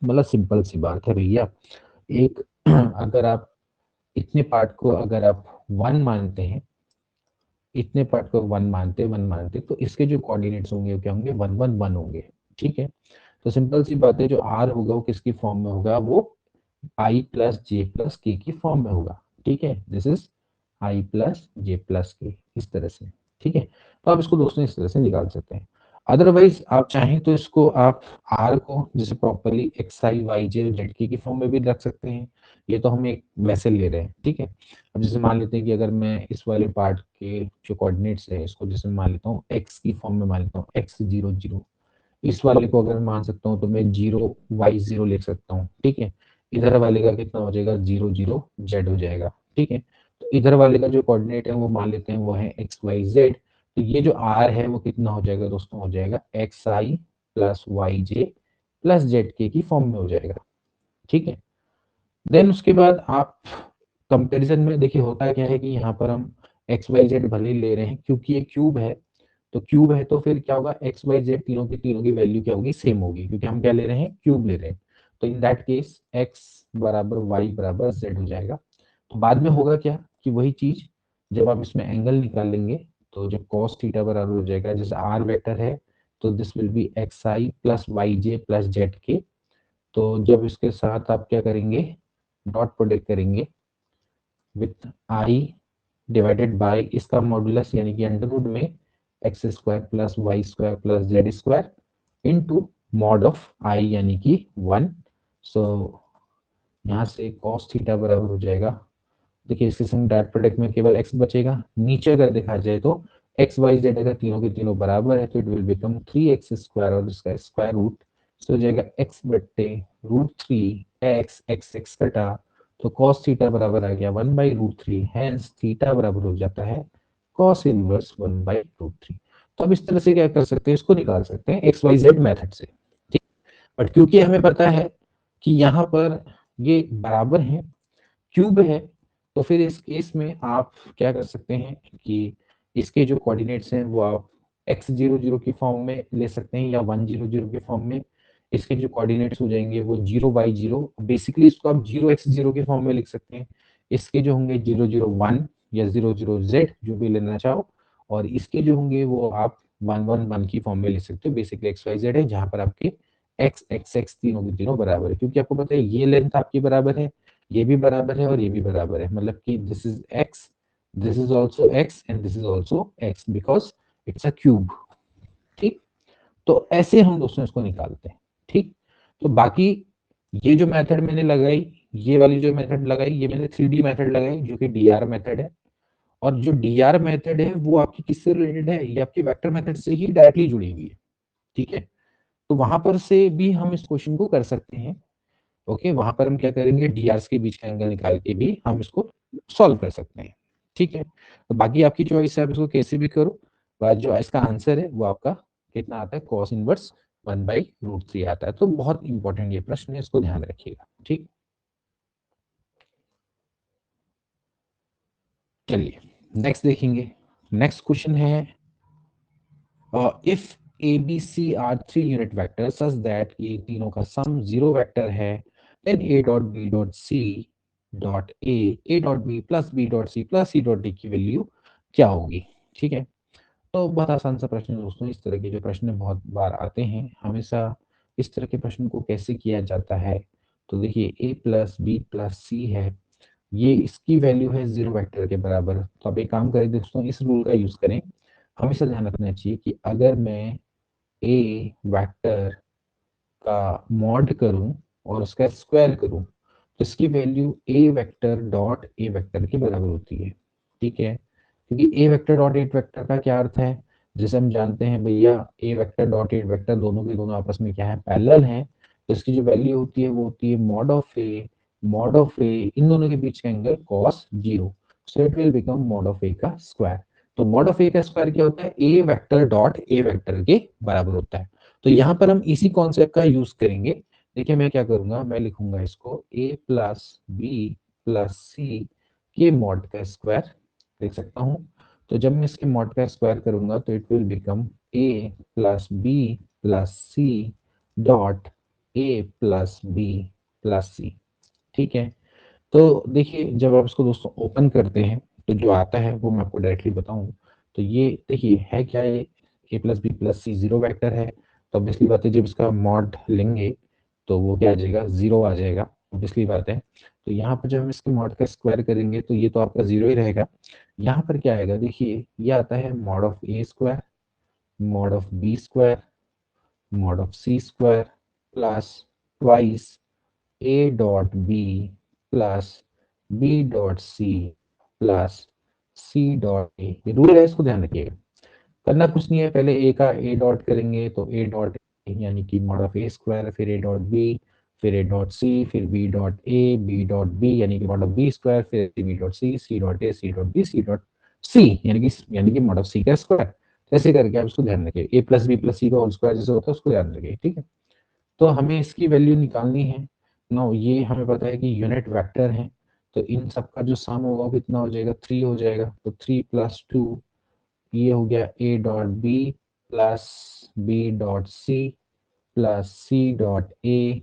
[SPEAKER 1] मतलब सिंपल सी बात है भैया, एक अगर आप इतने पार्ट को अगर आप वन मानते हैं, इतने पार्ट को वन मानते तो इसके जो कोऑर्डिनेट्स होंगे वो क्या होंगे, 1 1 1 होंगे। ठीक है, तो सिंपल सी बात है, जो आर होगा वो किसकी फॉर्म में होगा, वो आई प्लस जे प्लस के की फॉर्म में होगा। ठीक है, this is I plus J plus के, इस तरह से। ठीक है। तो आप इसको दोस्तों इस तरह से निकाल सकते हैं। अदरवाइज आप चाहें तो इसको आप आर को जैसे प्रॉपरली एक्स आई वाई जे जेड के फॉर्म में भी रख सकते हैं। ये तो हम एक वैसे ले रहे हैं, ठीक है। अब जैसे मान लेते हैं कि अगर मैं इस वाले पार्ट के जो कोऑर्डिनेट्स है इसको जैसे मान लेता हूँ एक्स की फॉर्म में मान लेता हूँ एक्स जीरो जीरो, इस वाले को अगर मान सकता हूँ तो मैं जीरो वाई जीरो लिख सकता हूँ, ठीक है। इधर वाले का कितना हो जाएगा, जीरो जीरो जेड हो जाएगा, ठीक है। तो इधर वाले का जो कोऑर्डिनेट है वो मान लेते हैं वो है एक्स वाई जेड। तो ये जो आर है वो कितना हो जाएगा दोस्तों, हो जाएगा x I plus Y J plus Z के की फॉर्म में हो जाएगा, ठीक है। देन उसके बाद आप कंपैरिजन में देखिए होता क्या है कि यहाँ पर हम एक्स वाई जेड भले ही ले रहे हैं क्योंकि ये क्यूब है, तो क्यूब है तो फिर क्या होगा, एक्स वाई जेड तीनों की वैल्यू क्या होगी, सेम होगी, क्योंकि हम क्या ले रहे हैं, क्यूब ले रहे हैं। तो इन दैट केस एक्स बराबर वाई बराबर जेड हो जाएगा। तो बाद में होगा क्या कि वही चीज जब आप इसमें एंगल निकालेंगे तो जब cos थीटा बराबर हो जाएगा, जैसे आर वेक्टर है तो this will be X I plus Y J plus Z K. तो जब इसके साथ आप क्या करेंगे, डॉट प्रोडक्ट करेंगे विथ आई डिवाइडेड बाय इसका मॉडुलस यानी कि अंडर रूट में X square plus Y square plus Z square into mod of I यानी कि 1। सो यहाँ से cos थीटा बराबर हो जाएगा, देखिए इसके संग डॉट प्रोडक्ट में केवल x बचेगा, नीचे अगर देखा जाए तो एक्स वाई जेड अगर तीनों के तीनों बराबर है तो इट विल बिकम 3x² और इसका स्क्वायर रूट सो हो जाएगा x बट्टे root three x x x कटा। तो cos थीटा बराबर आ गया 1/√3, हैंस थीटा बराबर हो जाता है cos इनवर्स 1/√3। तो अब इस तरह से क्या कर सकते हैं, इसको निकाल सकते हैं एक्स वाई जेड मेथड से, ठीक। बट क्योंकि हमें पता है कि यहाँ पर ये बराबर है, क्यूब है, तो फिर इस केस में आप क्या कर सकते हैं कि इसके जो कोऑर्डिनेट्स हैं वो आप एक्स जीरो जीरो की फॉर्म में ले सकते हैं या वन जीरो जीरो के फॉर्म में। इसके जो कोऑर्डिनेट्स हो जाएंगे वो जीरो बाई जीरो, बेसिकली इसको आप जीरो एक्स जीरो के फॉर्म में लिख सकते हैं। इसके जो होंगे जीरो जीरो वन या जीरो जीरो जेड जो भी लेना चाहो, और इसके जो होंगे वो आप वन वन वन की फॉर्म में लिख सकते हो। बेसिकली एक्स वाई जेड है जहां पर आपके एक्स एक्स एक्स तीनों के तीनों बराबर है, क्योंकि आपको पता है ये लेंथ आपकी बराबर है, ये भी बराबर है और ये भी बराबर है, मतलब कि this is x, this is also x and this is also x because it's a cube, ठीक। तो ऐसे हम दोस्तों इसको निकालते हैं, ठीक। तो बाकी ये जो मेथड मैंने लगाई, ये वाली जो मेथड लगाई, ये मैंने 3D मेथड लगाई जो कि डीआर मेथड है। और जो डीआर मेथड है वो आपकी किससे रिलेटेड है, ये आपकी वेक्टर मेथड से ही डायरेक्टली जुड़ी हुई है, ठीक है। तो वहां पर से भी हम इस क्वेश्चन को कर सकते हैं। ओके, वहां पर हम क्या करेंगे, डीआरस के बीच का एंगल निकाल के भी हम इसको सॉल्व कर सकते हैं, ठीक है। तो बाकी आपकी चॉइस है, आप इसको कैसे भी करो, बट जो इसका आंसर है वो आपका कितना आता है, cos इनवर्स 1/√3 आता है। तो बहुत इंपॉर्टेंट ये प्रश्न है, इसको ध्यान रखिएगा, ठीक। चलिए नेक्स्ट देखेंगे। नेक्स्ट क्वेश्चन है, if A B C are three unit vector such that ये तीनों का सम जीरो वेक्टर है, then a dot b dot c dot a dot b plus b dot c plus C dot d की value क्या होगी, ठीक है। तो बहुत आसान सा प्रश्न है दोस्तों, इस तरह के जो प्रश्न बहुत बार आते हैं हमेशा। इस तरह के प्रश्न को कैसे किया जाता है, तो देखिए ए प्लस बी प्लस सी है, ये इसकी वैल्यू है जीरो वेक्टर के बराबर। तो आप एक काम करें दोस्तों, इस रूल का यूज करें। हमेशा ध्यान रखना चाहिए कि अगर मैं ए वेक्टर का मॉड करूं और उसका स्क्वायर करूं तो इसकी value A vector dot A vector के बराबर होती है, ठीक है। क्योंकि ए वेक्टर डॉट ए वेक्टर का क्या अर्थ है, जैसे हम जानते हैं भैया ए वेक्टर डॉट ए वेक्टर दोनों के दोनों आपस में क्या है, पैरेलल हैं। तो इसकी जो वैल्यू होती है वो होती है मॉड ऑफ ए इन दोनों के बीच का angle cos zero, so it will become mod of A का स्क्वायर। तो मॉड ऑफ ए का स्क्वायर क्या होता है, ए वेक्टर डॉट ए वेक्टर के बराबर होता है। तो यहाँ पर हम इसी कॉन्सेप्ट का यूज करेंगे। देखिए मैं क्या करूंगा, मैं लिखूंगा इसको ए प्लस बी प्लस सी के मॉड का स्क्वायर लिख सकता हूँ। तो जब मैं इसके मॉड का स्क्वायर करूंगा तो it will become A plus B plus C dot A plus B plus C, ठीक है। तो देखिए जब आप इसको दोस्तों ओपन करते हैं तो जो आता है वो मैं आपको डायरेक्टली बताऊं, तो ये देखिए है क्या, ये ए प्लस बी प्लस सी जीरो वेक्टर है। तो ऑब्वियसली बात है जब इसका मॉड लेंगे तो वो क्या आ जाएगा, जीरो आ जाएगा। ऑब्वियसली बात है। तो यहाँ पर जब हम इसके मॉड का स्क्वायर करेंगे तो ये तो आपका 0 ही रहेगा। यहाँ पर क्या आएगा, देखिए ये आता है mod of a square, mod of b square, mod of c square plus twice a dot b plus b dot c plus C dot a. ये रूल है, इसको ध्यान रखिएगा। करना कुछ नहीं है, पहले ए का ए डॉट करेंगे तो ए डॉट यानी कि मॉड ऑफ ए स्क्वायर, फिर ए डॉट बी, फिर ए डॉट सी, फिर b dot a, b dot b यानी कि मॉड ऑफ बी स्क्वायर, फिर b dot c dot a, c dot b, c dot c यानी कि मॉड ऑफ सी का square. ऐसे करके आप इसको ध्यान रखिए, ए प्लस बी प्लस सी का होल स्क्वायर जैसे होता है उसको ध्यान रखिए, ठीक है। तो हमें इसकी वैल्यू निकालनी है। नो, ये हमें पता है कि यूनिट वेक्टर है, तो इन सब का जो सम होगा वो कितना हो जाएगा, 3 हो जाएगा। तो 3 प्लस 2, ये हो गया ए dot b plus b dot c plus C dot a.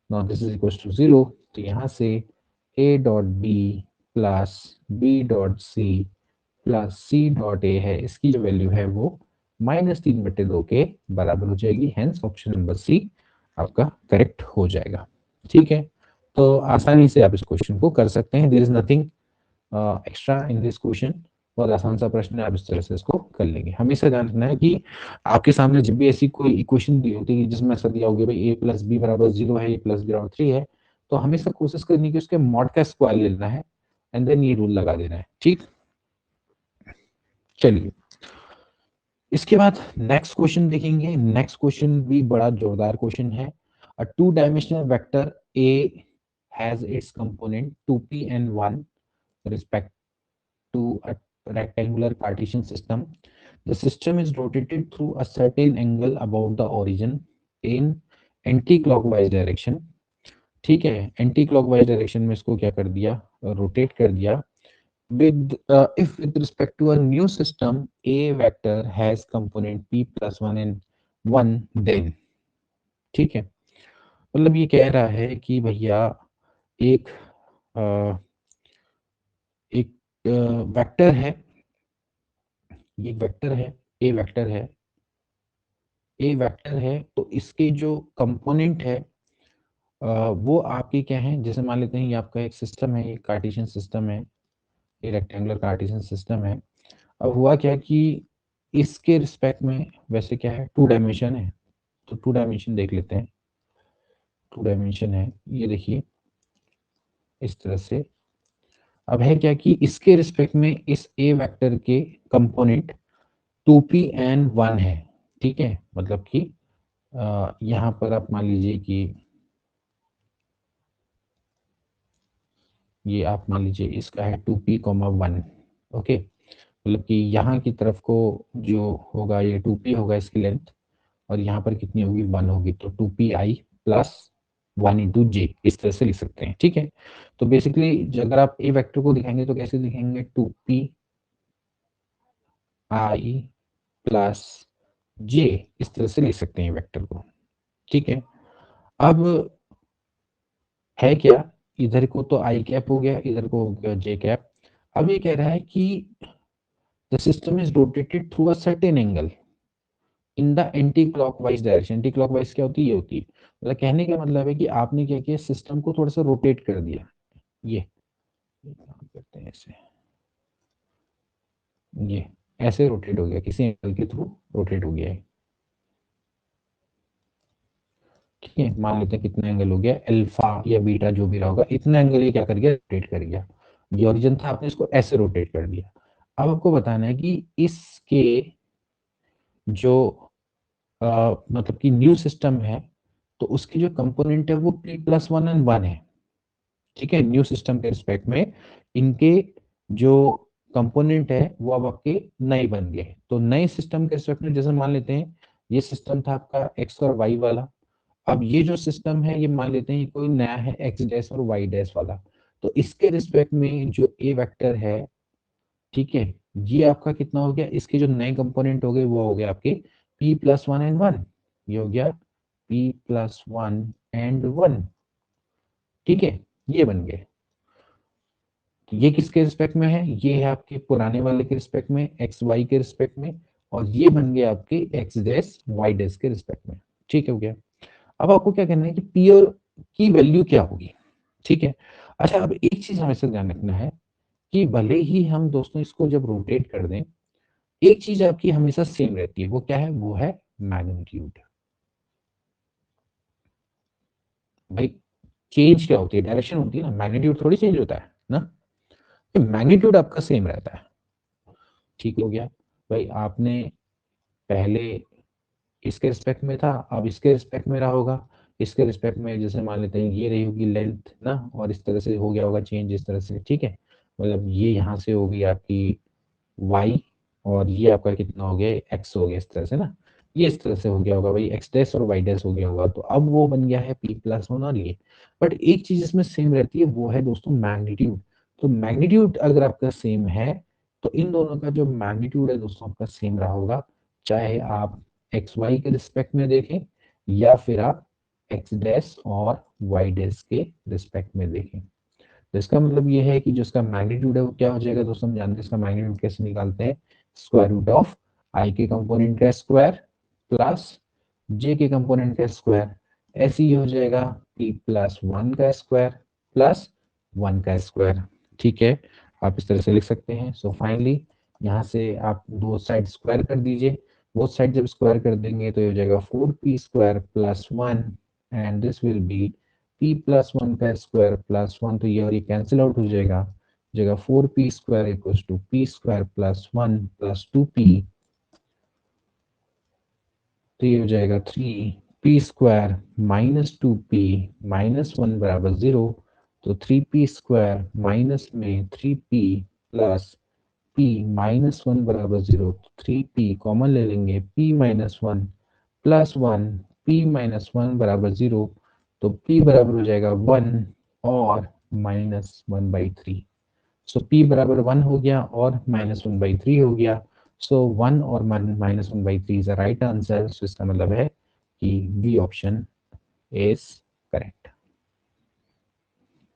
[SPEAKER 1] Now this is equal to 0। तो यहाँ से a dot b plus b dot c plus C dot a है, इसकी जो वैल्यू है वो -3/2 के बराबर हो जाएगी। हेंस ऑप्शन नंबर सी आपका करेक्ट हो जाएगा, ठीक है। तो आसानी से आप इस क्वेश्चन को कर सकते हैं। There is nothing extra in this question. बहुत आसान सा प्रश्न है, आप इस तरह से इसको कर लेंगे। हमेशा ध्यान रखना है कि आपके सामने जब भी ऐसी कोई इक्वेशन दी होती है जिसमें ऐसा दिया होगा भाई ए प्लस बी बराबर 0 है, ए प्लस बी बराबर 3 है, तो हमेशा कोशिश करनी है कि उसके मॉड का स्क्वायर लेना है एंड देन ये रूल लगा देना है, ठीक। चलिए इसके बाद नेक्स्ट क्वेश्चन देखेंगे। नेक्स्ट क्वेश्चन भी बड़ा जोरदार क्वेश्चन है। A two dimensional vector A has its component 2p and 1 respect to a rectangular Cartesian system. The system is rotated through a certain angle about the origin in anti-clockwise direction. ठीक है, anti clockwise direction में इसको क्या कर दिया, rotate कर दिया। If with respect to a new system, A vector has component p plus 1 and 1, then ठीक है, मतलब ये कह रहा है कि भैया एक अ, एक वेक्टर है, ये वेक्टर है, ए वेक्टर है, ए वेक्टर है, तो इसके जो कंपोनेंट है वो आपके क्या है, जैसे मान लेते हैं ये आपका एक सिस्टम है, ये कार्टेशियन सिस्टम है, ये रेक्टेंगुलर कार्टेशियन सिस्टम है। अब हुआ क्या कि इसके रिस्पेक्ट में वैसे क्या है, 2 डायमेंशन है, तो 2 डायमेंशन देख लेते हैं। 2 डायमेंशन है, ये देखिए इस तरह से। अब है क्या कि इसके रिस्पेक्ट में इस ए वेक्टर के कंपोनेंट 2p and 1 है, ठीक है। मतलब कि यहाँ पर आप मान लीजिए कि ये आप मान लीजिए इसका है 2p, 1, ओके। मतलब कि यहाँ की तरफ को जो होगा ये 2p होगा इसकी लेंथ, और यहाँ पर कितनी होगी, 1 होगी, तो 2pi प्लस 1 इंटू जे, इस तरह से लिख सकते हैं, ठीक है। तो बेसिकली अगर आप ए वेक्टर को दिखाएंगे तो कैसे दिखेंगे, 2pi प्लस जे, इस तरह से लिख सकते हैं वेक्टर को, ठीक है। अब है क्या, इधर को तो आई कैप हो गया, इधर को हो गया जे कैप। अब ये कह रहा है कि the system is rotated through a certain angle in the anti clockwise direction. Anti clockwise क्या होती है, ये होती है, मतलब कहने का मतलब है कि आपने क्या किया, सिस्टम को थोड़ा सा रोटेट कर दिया। ये काम करते हैं ऐसे, ये ऐसे रोटेट हो गया, किसी एंगल के थ्रू रोटेट हो गया है, ठीक है। मान लेते हैं कितना एंगल हो गया, अल्फा या बीटा जो भी रहा होगा, इतना एंगल ये क्या कर गया, रोटेट कर गया। ये ओरिजिन था, आपने इसको ऐसे रोटेट कर दिया। अब आपको बताना है कि इसके जो मतलब कि न्यू सिस्टम है, तो उसकी जो कंपोनेंट है वो p प्लस 1 and 1 है, ठीक है। न्यू सिस्टम के रिस्पेक्ट में इनके जो कंपोनेंट है वो अब आपके नए बन गए। तो नए सिस्टम के रिस्पेक्ट में जैसे मान लेते हैं ये सिस्टम था आपका एक्स और वाई वाला, अब ये जो सिस्टम है ये मान लेते हैं ये कोई नया है एक्स डैश और वाई डैश वाला। तो इसके रिस्पेक्ट में जो ए वेक्टर है, ठीक है, ये आपका कितना हो गया, इसके जो नए कंपोनेंट हो गए वो हो गया आपके p प्लस 1 and 1, ये हो गया p प्लस 1 and 1, ठीक है, ये बन गए। तो ये किसके रिस्पेक्ट में है, ये है आपके पुराने वाले के रिस्पेक्ट में, एक्स वाई के रिस्पेक्ट में, और ये बन गया आपके एक्स डैश वाई डैश के रिस्पेक्ट में, ठीक हो गया। अब आपको क्या करना है कि पी और की वैल्यू क्या होगी, ठीक है। अच्छा, अब एक चीज हमेशा ध्यान रखना है कि भले ही हम दोस्तों इसको जब रोटेट कर दें, एक चीज आपकी हमेशा सेम रहती है, वो क्या है? वो है मैग्नीट्यूड। भाई चेंज क्या होती है? डायरेक्शन होती है ना, मैग्नीट्यूड थोड़ी चेंज होता है ना। मैग्नीट्यूड आपका सेम रहता है। ठीक हो गया भाई, आपने पहले इसके रिस्पेक्ट में था, अब इसके रिस्पेक्ट में रहा होगा। इसके रिस्पेक्ट में जैसे मान लेते हैं ये रही होगी लेंथ ना, और इस तरह से हो गया होगा चेंज इस तरह से, ठीक है। मतलब ये यहाँ से होगी आपकी y, और ये आपका कितना हो गया? x हो गया, इस तरह से ना। ये इस तरह से हो गया होगा भाई, x डैश और y डैश हो गया होगा, तो अब वो बन गया है p+1 और ये। बट एक चीज इसमें सेम रहती है, वो है दोस्तों मैग्नीट्यूड। तो मैग्नीट्यूड अगर आपका सेम है, तो इन दोनों का जो मैग्नीट्यूड है दोस्तों आपका सेम रहा होगा, चाहे आप एक्स वाई के रिस्पेक्ट में देखें या फिर आप एक्स डैश और वाई डैश के रिस्पेक्ट में देखें। तो इसका मतलब ये है कि जो इसका मैग्नीट्यूड है वो क्या हो जाएगा दोस्तों? हम जानते हैं इसका मैग्नीट्यूड कैसे निकालते हैं, स्क्वायर रूट ऑफ आई के कंपोनेंट का स्क्वायर प्लस जे के कंपोनेंट का स्क्वायर। ऐसे ही हो जाएगा p+1 का स्क्वायर प्लस 1 का स्क्वायर। ठीक है, आप इस तरह से लिख सकते हैं। सो फाइनली यहाँ से आप दो साइड स्क्वायर कर दीजिए। बोथ साइड जब स्क्वायर कर देंगे तो ये हो जाएगा 4p² + 1 and this will B p+1 का स्क्वायर प्लस 1, तो ये और ये कैंसिल आउट हो जाएगा। जगह 4p² equals to p² + 1 + 2p, तो ये हो जाएगा 3p² - 2p - 1 बराबर 0। तो 3p² माइनस में 3p प्लस p -1 बराबर 0। 3p कॉमन ले लेंगे, p -1 प्लस 1 p -1 बराबर 0। तो p बराबर हो जाएगा 1 और -1/3। सो p बराबर 1 हो गया और -1/3 हो गया। सो 1 और -1/3 इज द राइट आंसर। सो इसका मतलब है कि बी ऑप्शन इज करेक्ट।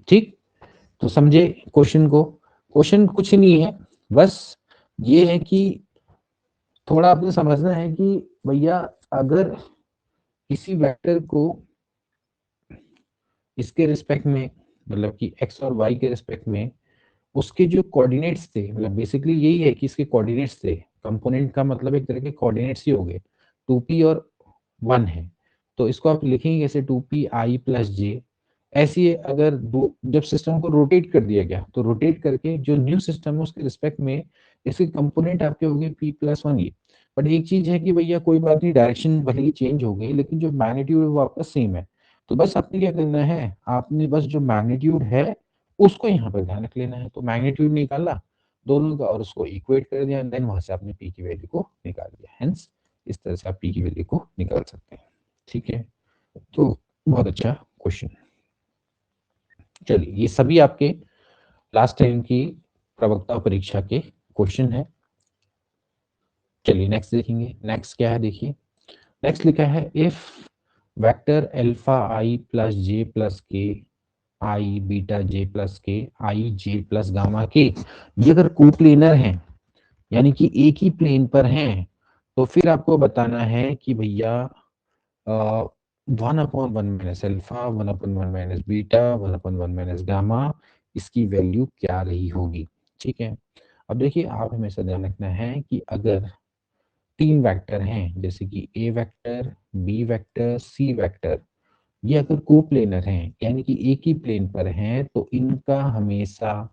[SPEAKER 1] ठीक, तो समझे क्वेश्चन को? क्वेश्चन कुछ नहीं है, बस ये है कि थोड़ा आपने समझना है कि भैया अगर किसी वेक्टर को इसके रिस्पेक्ट में, मतलब कि एक्स और वाई के रिस्पेक्ट में उसके जो कोऑर्डिनेट्स थे, मतलब बेसिकली यही है कि इसके कोऑर्डिनेट्स थे। कंपोनेंट का मतलब एक तरह के कोऑर्डिनेट्स ही हो गए, 2p और 1 है। तो इसको आप लिखेंगे कैसे? 2pi + j। ऐसी है, अगर दो जब सिस्टम को रोटेट कर दिया गया तो रोटेट करके जो न्यू सिस्टम है उसके रिस्पेक्ट में इसके कंपोनेंट आपके हो गए p+1 ये। बट एक चीज है कि भैया कोई बात नहीं, डायरेक्शन भले ही चेंज हो गई लेकिन जो मैग्नीट्यूड है वो आपका सेम है। तो बस आपने क्या करना है, आपने बस जो मैग्नीट्यूड है उसको यहाँ पर ध्यान रख लेना है। तो मैग्नीट्यूड निकाला दोनों का और उसको इक्वेट कर दिया, देन वहां से आपने पी की वैल्यू को निकाल दिया। हेंस इस तरह से आप पी की वैल्यू को निकाल सकते हैं। ठीक है, तो बहुत अच्छा क्वेश्चन। चलिए, ये सभी आपके लास्ट टाइम की प्रवक्ता परीक्षा के क्वेश्चन है। चलिए नेक्स्ट देखेंगे। नेक्स्ट क्या है, देखिए नेक्स्ट लिखा है if vector alpha I plus J plus के आई बीटा जे प्लस के आई जे प्लस गामा के ये अगर कोप्लेनर हैं, यानी कि एक ही प्लेन पर हैं, तो फिर आपको बताना है कि भैया 1/1 - अल्फा, 1/1 - बीटा, 1/1 - गामा, इसकी वैल्यू क्या रही होगी। ठीक है, अब देखिए आप हमेशा ध्यान रखना है कि अगर तीन वेक्टर हैं, जैसे कि ए vector, B vector, C vector, ये अगर कोप्लेनर हैं यानी कि एक ही प्लेन पर हैं, तो इनका हमेशा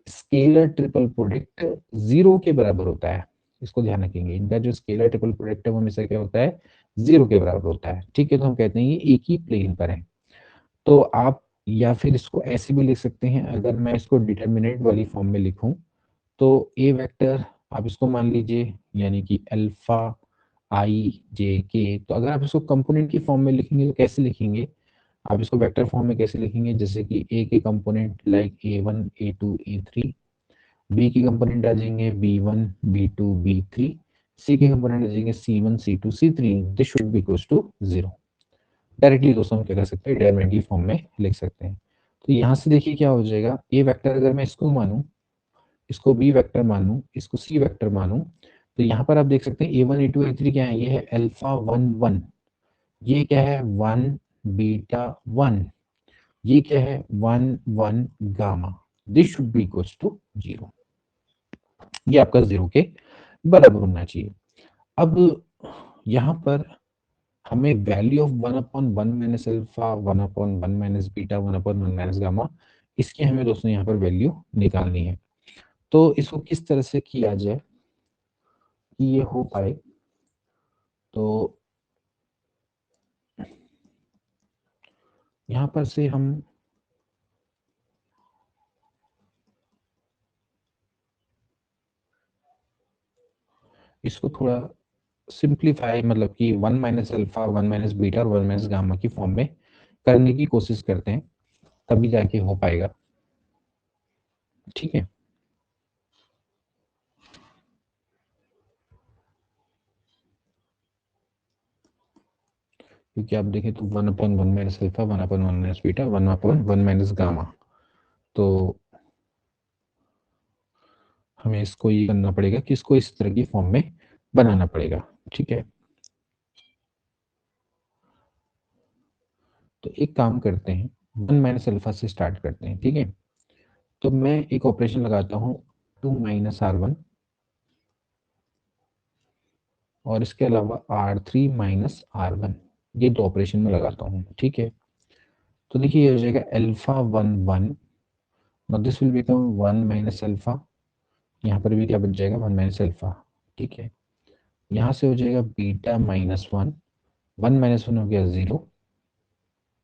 [SPEAKER 1] स्केलर ट्रिपल प्रोडक्ट 0 के बराबर होता है। इसको ध्यान रखेंगे, इनका जो स्केलर ट्रिपल प्रोडक्ट है वो हमेशा क्या होता है? 0 के बराबर होता है। ठीक है, तो हम कहते हैं ये एक ही प्लेन पर है। तो आप या फिर इसको ऐसे भी लिख सकते हैं, अगर मैं इसको डिटर्मिनेंट वाली फॉर्म में लिखूं तो ए वेक्टर आप इसको मान लीजिए, यानी कि अल्फा आई जे के। तो अगर आप इसको कंपोनेंट की फॉर्म में लिखेंगे तो कैसे लिखेंगे? आप इसको वेक्टर फॉर्म में कैसे लिखेंगे? जैसे कि ए के component like a1 a2 a3, b के कंपोनेंट आ जाएंगे b1 b2 b3, सी के कंपोनेंट आ जाएंगे c1 c2 c3। This should be equals to 0। Directly दोस्तों हम क्या कर सकते हैं, डिटरमिनेंट की फॉर्म में लिख सकते हैं। तो यहाँ से देखिए क्या हो जाएगा, ए वेक्टर अगर मैं इसको मानूं, इसको बी वेक्टर मानूं, इसको सी वेक्टर मानूं, तो यहाँ पर आप देख सकते हैं a1 a2 a3 क्या है? ये है अल्फा 1 1, ये क्या है? 1 बीटा 1, ये क्या है 1 gamma, this should be equals to 0। ये आपका 0 के बराबर होना चाहिए। अब यहाँ पर हमें value of 1/1 minus alpha, 1/1 minus beta, 1/1 minus gamma, इसकी हमें दोस्तों यहाँ पर वैल्यू निकालनी है। तो इसको किस तरह से किया जाए कि ये हो पाए, तो यहाँ पर से हम इसको थोड़ा सिंप्लीफाई, मतलब कि 1 माइनस अल्फा, 1 माइनस बीटा और 1 माइनस गामा की फॉर्म में करने की कोशिश करते हैं, तभी जाके हो पाएगा। ठीक है, क्योंकि आप देखें तो 1/1 minus alpha, 1/1 minus beta, 1/1 minus gamma, तो हमें इसको ये करना पड़ेगा कि इसको इस तरह की फॉर्म में बनाना पड़ेगा। ठीक है, तो एक काम करते हैं, 1 माइनस अल्फा से स्टार्ट करते हैं। ठीक है, तो मैं एक ऑपरेशन लगाता हूँ 2 माइनस R1 और इसके अलावा R3 माइनस R1, ये दो ऑपरेशन में लगाता हूँ। ठीक है, तो देखिए ये हो जाएगा alpha 1 1, now this will become 1 minus alpha, यहाँ पर भी क्या बच जाएगा 1 माइनस अल्फा। ठीक है, यहाँ से हो जाएगा बीटा माइनस 1, 1 माइनस 1 हो गया 0।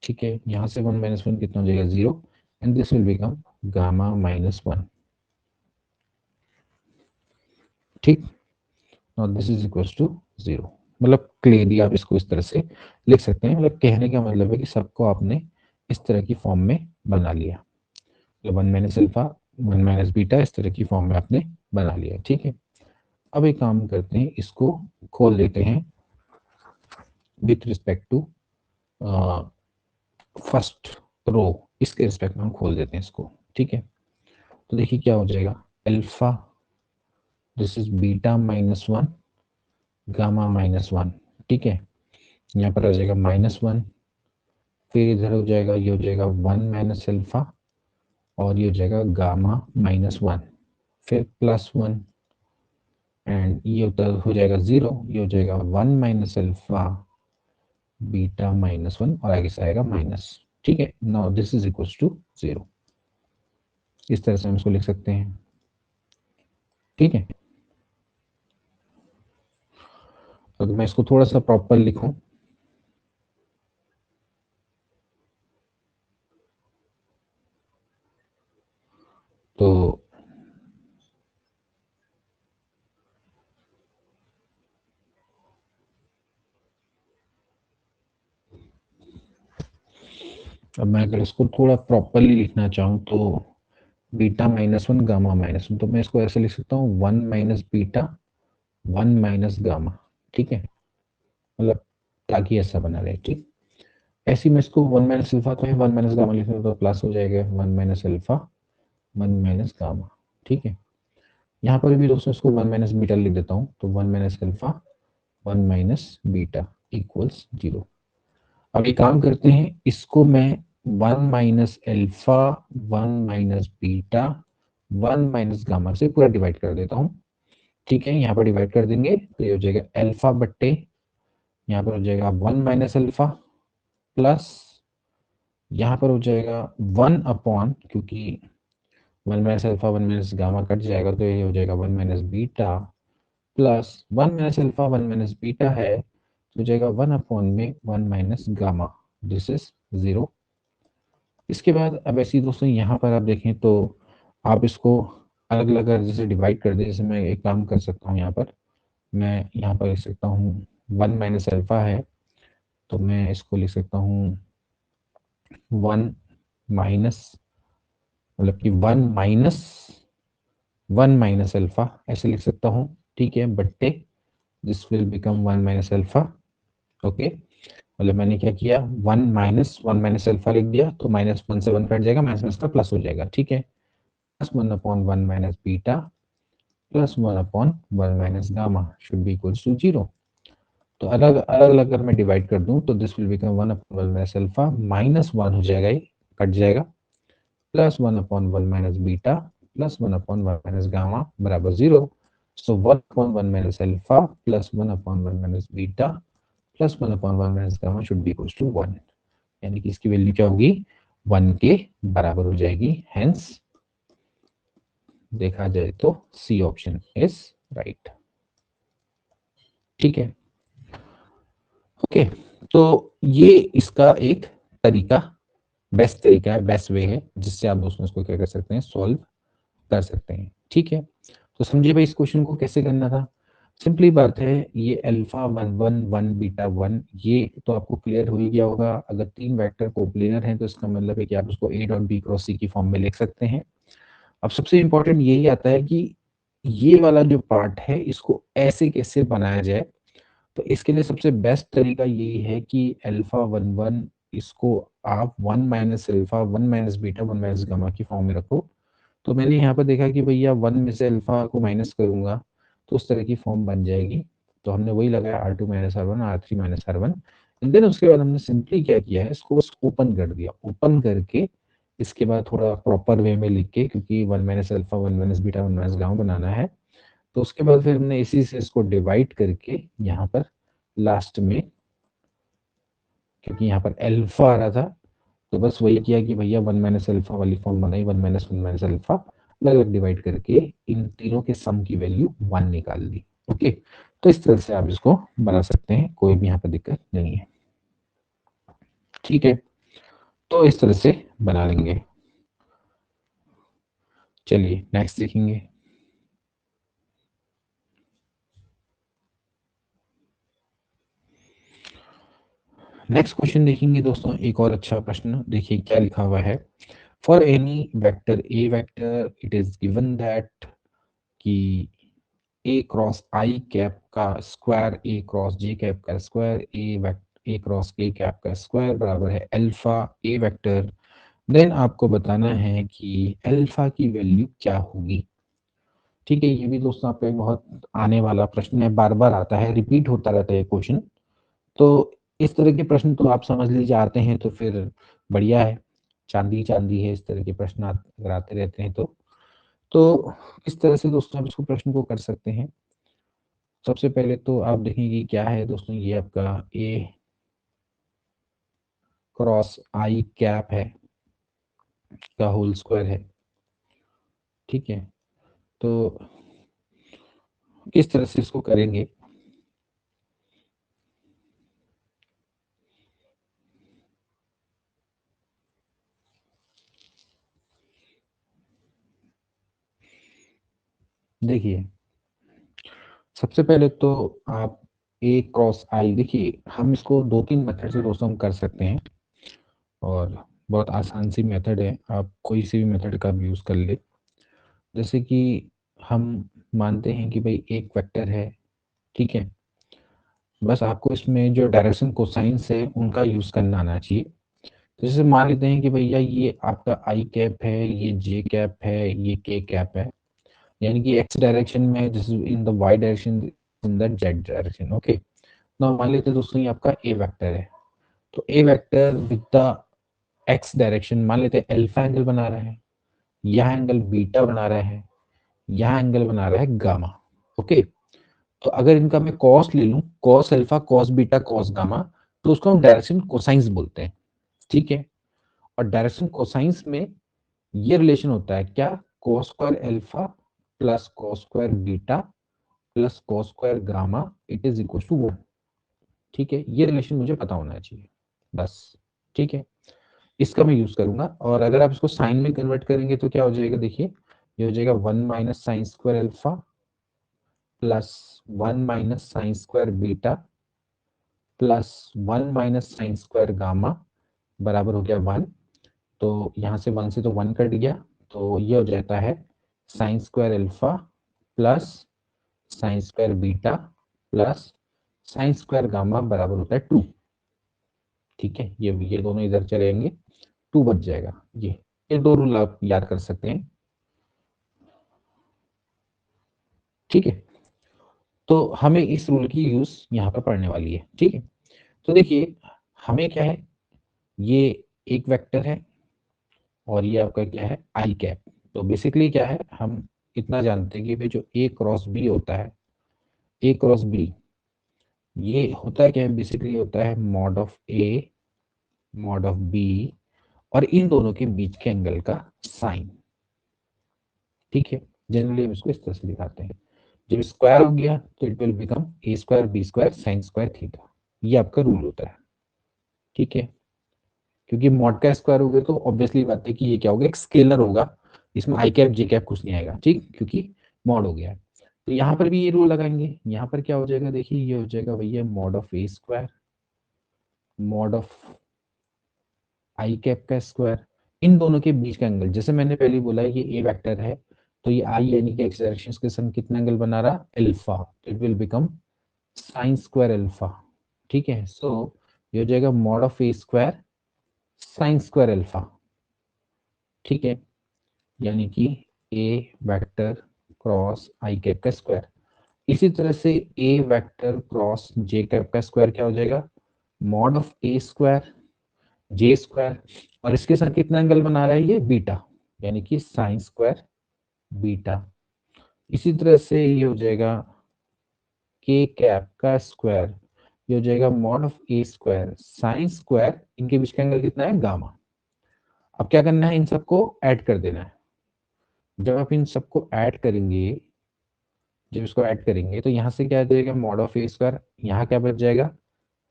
[SPEAKER 1] ठीक है, यहाँ से 1 माइनस 1 कितना हो जाएगा 0, and this will become gamma minus 1। ठीक, now this is equals to 0। मतलब क्लियरली आप इसको इस तरह से लिख सकते हैं, मतलब कहने का मतलब है कि सबको आपने इस तरह की फॉर्म में बना लिया, मतलब 1 माइनस अल्फा, 1 माइनस बीटा, इस तरह की फॉर्म में आपने बना लिया। ठीक है, अब एक काम करते हैं, इसको खोल देते हैं with respect to first row, इसके रिस्पेक्ट में हम खोल देते हैं इसको। ठीक है, तो देखिए क्या हो जाएगा, alpha, this is beta minus 1, gamma minus 1। ठीक है, यहाँ पर आ जाएगा माइनस 1, फिर इधर हो जाएगा, ये हो जाएगा 1 माइनस अल्फा, और ये हो जाएगा गामा माइनस 1, फिर प्लस 1, एंड ये उधर हो जाएगा 0, ये हो जाएगा 1 माइनस अल्फा, बीटा माइनस 1, और आगे से आएगा माइनस। ठीक है, now this is equals to 0। इस तरह से हम इसको लिख सकते हैं। ठीक है, अगर मैं इसको थोड़ा सा प्रॉपर लिखूं, तो अब मैं अगर इसको थोड़ा प्रॉपरली लिखना चाहूँ, तो बीटा माइनस 1, गामा माइनस 1, तो मैं इसको ऐसे लिख सकता हूँ 1 माइनस बीटा, 1 माइनस गामा। ठीक है, मतलब ताकि ऐसा बना रहे। ठीक, ऐसे ही मैं इसको 1 माइनस अल्फा तो है, 1 माइनस गामा लिखूँ तो प्लस हो जाएगा 1 माइनस अल्फा, 1 माइनस गामा। ठीक है, यहाँ पर भी दोस्तों इसको 1 माइनस बीटा लिख देता हूँ, तो 1 minus alpha, 1 minus beta equals 0। अब एक काम करते हैं, इसको मैं 1 minus alpha, 1 minus beta, 1 minus gamma से पूरा डिवाइड कर देता हूँ। ठीक है, यहाँ पर डिवाइड कर देंगे तो ये हो जाएगा अल्फा बट्टे, यहाँ पर हो जाएगा 1 माइनस अल्फा, प्लस यहाँ पर हो जाएगा 1 अपॉन, क्योंकि 1 minus alpha 1 minus gamma cut जाएगा, तो ये हो जाएगा 1 minus beta, plus 1 minus alpha 1 minus beta है, तो हो जाएगा 1 अपॉन में 1 माइनस गामा, दिस इज 0। इसके बाद अब ऐसे ही दोस्तों यहाँ पर आप देखें तो आप इसको अलग अलग जैसे डिवाइड कर दें, जैसे मैं एक काम कर सकता हूँ, यहाँ पर मैं यहाँ पर लिख सकता हूँ 1 माइनस अल्फा है, तो मैं इसको लिख सकता हूँ 1 माइनस, मतलब कि 1 माइनस अल्फा ऐसे लिख सकता हूँ। ठीक है, बट्टे this will become 1 minus alpha. Okay, मतलब मैंने क्या किया, 1 माइनस अल्फा लिख दिया, तो माइनस 1 से 1 कट जाएगा, माइनस माइनस का प्लस हो जाएगा। ठीक है, plus 1 upon 1 minus beta, plus 1 upon 1 minus gamma should be equals to 0। तो अलग अलग अगर मैं डिवाइड कर दूं, तो this will become 1 upon 1 minus alpha, minus 1 हो जाएगा ये, कट जाएगा, plus 1/1 minus beta plus 1/1 minus gamma बराबर 0। So 1/1 minus alpha plus 1/1 minus beta plus 1/1 minus gamma should be equals to 1, यानी कि इसकी वैल्यू क्या होगी, 1 के बराबर हो जाएगी। हेंस देखा जाए तो सी ऑप्शन इज राइट। ठीक है, ओके। तो ये इसका एक तरीका, बेस्ट तरीका है, बेस्ट वे है जिससे आप दोस्तों इसको क्या कर सकते हैं, सॉल्व कर सकते हैं। ठीक है, तो समझिए भाई इस क्वेश्चन को कैसे करना था। सिंपली बात है, ये अल्फा 1 1 1 बीटा 1 ये तो आपको क्लियर हो ही गया होगा। अगर तीन वेक्टर कोप्लेनर हैं तो इसका मतलब है कि आप उसको ए डॉट बी क्रॉस सी की फॉर्म में लिख सकते हैं। अब सबसे इंपॉर्टेंट यही आता है कि ये वाला जो पार्ट है इसको ऐसे कैसे बनाया जाए। तो इसके लिए सबसे बेस्ट तरीका यही है कि अल्फा 1 1 इसको आप 1 minus alpha 1 minus beta 1 minus gamma की फॉर्म में रखो। तो मैंने यहाँ पर देखा कि भैया 1 में से अल्फा को माइनस करूंगा तो उस तरह की फॉर्म बन जाएगी। तो हमने वही लगाया R2 minus R1 R3 minus R1। And then उसके बाद हमने सिंपली क्या किया है, इसको बस ओपन कर दिया। ओपन करके इसके बाद थोड़ा प्रॉपर वे में लिख के, क्योंकि 1 minus alpha 1 minus beta 1 minus gamma बनाना है, तो उसके बाद फिर हमने इसी से इसको डिवाइड करके यहाँ पर लास्ट में, क्योंकि यहाँ पर अल्फा आ रहा था, तो बस वही किया कि भैया 1 माइनस अल्फा वाली फॉर्म बनाई, 1 माइनस अल्फा अलग अलग डिवाइड करके इन तीनों के सम की वैल्यू 1 निकाल दी। ओके, तो इस तरह से आप इसको बना सकते हैं, कोई भी यहाँ पर दिक्कत नहीं है। ठीक है, तो इस तरह से बना लेंगे। चलिए नेक्स्ट देखेंगे। नेक्स्ट क्वेश्चन देखेंगे दोस्तों, एक और अच्छा प्रश्न देखिए क्या लिखा हुआ है। For any vector A vector it is given that कि ए क्रॉस आई कैप का स्क्वायर ए क्रॉस जे कैप का स्क्वायर ए क्रॉस के कैप का स्क्वायर बराबर है अल्फा ए वेक्टर। देन आपको बताना है कि अल्फा की वैल्यू क्या होगी। ठीक है, ये भी दोस्तों आपका एक बहुत आने वाला प्रश्न है, बार बार आता है, रिपीट होता रहता है क्वेश्चन। तो इस तरह के प्रश्न तो आप समझ लीजिए आते हैं तो फिर बढ़िया है, चांदी चांदी है, इस तरह के प्रश्न अगर आते रहते हैं तो इस तरह से दोस्तों आप इसको प्रश्न को कर सकते हैं। सबसे पहले तो आप देखेंगे क्या है दोस्तों, ये आपका ए क्रॉस आई कैप है का होल स्क्वायर है। ठीक है, तो किस तरह से इसको करेंगे, देखिए सबसे पहले तो आप ए क्रॉस आई, देखिए हम इसको दो तीन मेथड से दोस्तों हम कर सकते हैं और बहुत आसान सी मेथड है, आप कोई सी भी मेथड का यूज़ कर ले। जैसे कि हम मानते हैं कि भाई एक वेक्टर है, ठीक है, बस आपको इसमें जो डायरेक्शन कोसाइंस है उनका यूज़ करना आना चाहिए। तो जैसे मान लेते हैं कि भैया ये आपका आई कैप है, ये जे कैप है, ये के कैप है, यानी कि एक्स डायरेक्शन में this is in the y direction, in the z direction. Okay, तो मान लेते हैं दोस्तों ये आपका ए वेक्टर है। तो A vector with the X direction मान लेते हैं अल्फा एंगल बना रहा है, यह एंगल बीटा बना रहा है, यह एंगल बना रहा है गामा। ओके, तो अगर इनका मैं कॉस ले लूं, cos alpha cos beta cos gamma, तो उसको हम डायरेक्शन कोसाइंस बोलते हैं। ठीक है, और डायरेक्शन कोसाइंस में ये रिलेशन होता है क्या, cos square alpha plus cos square beta plus cos square gamma it is equal to 1। ठीक है, ये रिलेशन मुझे पता होना चाहिए बस। ठीक है, इसका मैं यूज करूंगा, और अगर आप इसको साइन में कन्वर्ट करेंगे तो क्या हो जाएगा, देखिए ये हो जाएगा 1 minus sign square alpha plus 1 minus sign square beta plus 1 minus sign square gamma बराबर हो गया 1। तो यहाँ से 1 से तो 1 कट गया, तो ये हो जाता है sign square alpha plus sine square beta plus sine square gamma बराबर होता है 2। ठीक है, ये दोनों इधर चले जाएंगे, 2 बच जाएगा। ये दो रूल आप याद कर सकते हैं। ठीक है, तो हमें इस रूल की यूज यहाँ पर पढ़ने वाली है। ठीक है, तो देखिए हमें क्या है, ये एक वेक्टर है, और ये आपका क्या है आई कैप। तो बेसिकली क्या है, हम इतना जानते हैं कि भाई जो ए क्रॉस बी होता है, ए क्रॉस बी ये होता है क्या है, बेसिकली होता है mod of a mod of b और इन दोनों के बीच के एंगल का साइन। ठीक है, जनरली हम इसको इस तरह से दिखाते हैं। जब स्क्वायर हो गया तो it will become a square b square sine square theta. ये आपका रूल होता है। ठीक है, क्योंकि मॉड का स्क्वायर हो गया तो ऑब्वियसली बात है कि ये क्या होगा, एक स्केलर होगा, इसमें आई कैप जे कैप कुछ नहीं आएगा। ठीक, क्योंकि मॉड हो गया है। तो यहाँ पर भी ये रूल लगाएंगे। यहाँ पर क्या हो जाएगा, देखिए ये हो जाएगा भैया mod of a square mod of I cap का स्क्वायर, इन दोनों के बीच का एंगल। जैसे मैंने पहले बोला है ये ए वेक्टर है, तो ये आई यानी कि एक्स डायरेक्शन के संग कितना एंगल बना रहा, alpha. It will become sign square alpha. ठीक है, सो ये हो जाएगा mod of a square sine square alpha. ठीक है, यानी कि ए वेक्टर क्रॉस आई कैप का स्क्वायर। इसी तरह से ए वेक्टर क्रॉस जे कैप का स्क्वायर क्या हो जाएगा, mod of a square J square, और इसके साथ कितना एंगल बना रहा है ये बीटा, यानी कि साइन स्क्वायर बीटा। इसी तरह से ये हो जाएगा के कैप का स्क्वायर, ये हो जाएगा mod of a square sine square, इनके बीच का एंगल कितना है गामा। अब क्या करना है, इन सबको ऐड कर देना है। जब आप इन सबको ऐड करेंगे, जब इसको ऐड करेंगे तो यहाँ से क्या आ जाएगा मॉड ऑफ ए स्क्वायर, यहाँ क्या बच जाएगा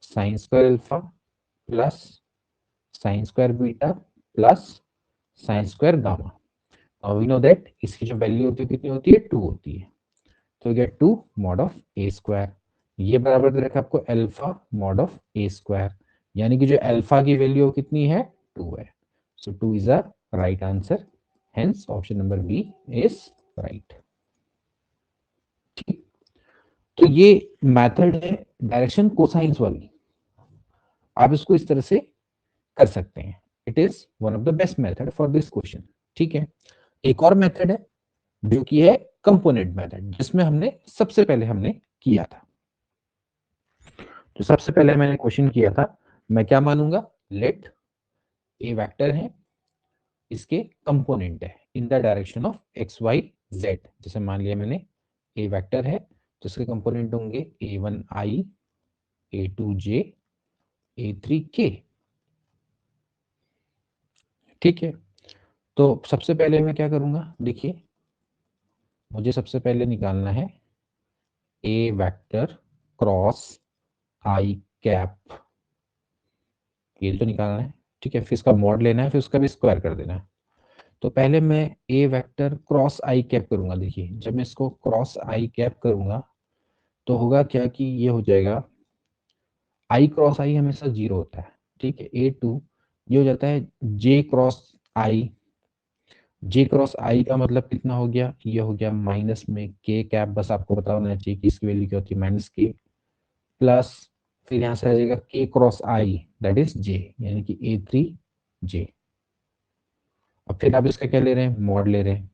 [SPEAKER 1] sine square alpha plus sine square beta plus sine square gamma. Now we know that इसकी जो वैल्यू होती है कितनी होती है, 2 होती है। तो get 2 mod of a square, ये बराबर दे रखा आपको alpha mod of a square, यानी कि जो अल्फा की वैल्यू कितनी है 2 है। So 2 is a right answer, hence option number b is right. ठीक, तो ये मेथड है डायरेक्शन कोसाइंस वाली, आप इसको इस तरह से कर सकते हैं। It is one of the best method for this question. ठीक है, एक और मेथड है जो कि है कंपोनेंट मेथड, जिसमें हमने सबसे पहले हमने किया था। तो सबसे पहले मैंने क्वेश्चन किया था, मैं क्या मानूंगा, लेट ए वेक्टर है, इसके कंपोनेंट है in the direction of x y z. जैसे मान लिया मैंने ए वेक्टर है तो इसके कंपोनेंट होंगे a1 i a2 j a3 k। ठीक है, तो सबसे पहले मैं क्या करूंगा, देखिए मुझे सबसे पहले निकालना है ए वेक्टर क्रॉस आई कैप, ये तो निकालना है। ठीक है, फिर इसका मॉड लेना है, फिर उसका भी स्क्वायर कर देना है। तो पहले मैं ए वेक्टर क्रॉस आई कैप करूंगा। देखिए जब मैं इसको क्रॉस आई कैप करूंगा तो होगा क्या कि ये हो जाएगा आई क्रॉस आई हमेशा 0 होता है। ठीक है, A2 ये हो जाता है जे क्रॉस आई, जे क्रॉस आई का मतलब कितना हो गया, ये हो गया माइनस में के कैप, बस आपको पता होना चाहिए कि इसकी वैल्यू क्या होती है माइनस के, प्लस फिर यहाँ से आ जाएगा के क्रॉस आई दैट इज जे, यानी कि A3 जे। अब फिर आप इसका क्या ले रहे हैं, मॉड ले रहे हैं।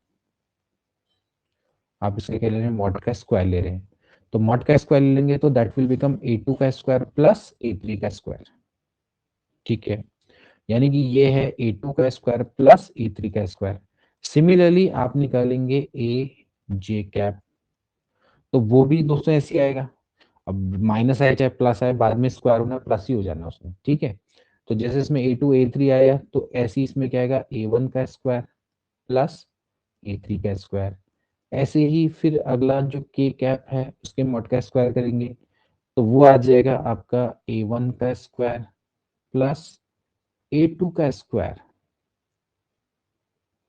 [SPEAKER 1] आप इसका क्या ले रहे हैं, मॉड का स्क्वायर ले रहे हैं। तो मॉड का स्क्वायर लेंगे तो दैट विल बिकम A2 का स्क्वायर प्लस A3 का स्क्वायर। ठीक है, यानी कि ये है A2 का स्क्वायर प्लस A3 का स्क्वायर। सिमिलरली आप निकालेंगे ए जे कैप, तो वो भी दोस्तों ऐसे ही आएगा। अब माइनस आए चाहे प्लस आए, बाद में स्क्वायर होना प्लस ही हो जाना उसमें। ठीक है, तो जैसे इसमें A2 A3 आया तो ऐसे ही इसमें क्या आएगा A1 का स्क्वायर प्लस A3 का स्क्वायर। ऐसे ही फिर अगला जो के कैप है उसके मॉड का स्क्वायर करेंगे तो वो आ जाएगा आपका A1 का स्क्वायर प्लस A2 का स्क्वायर।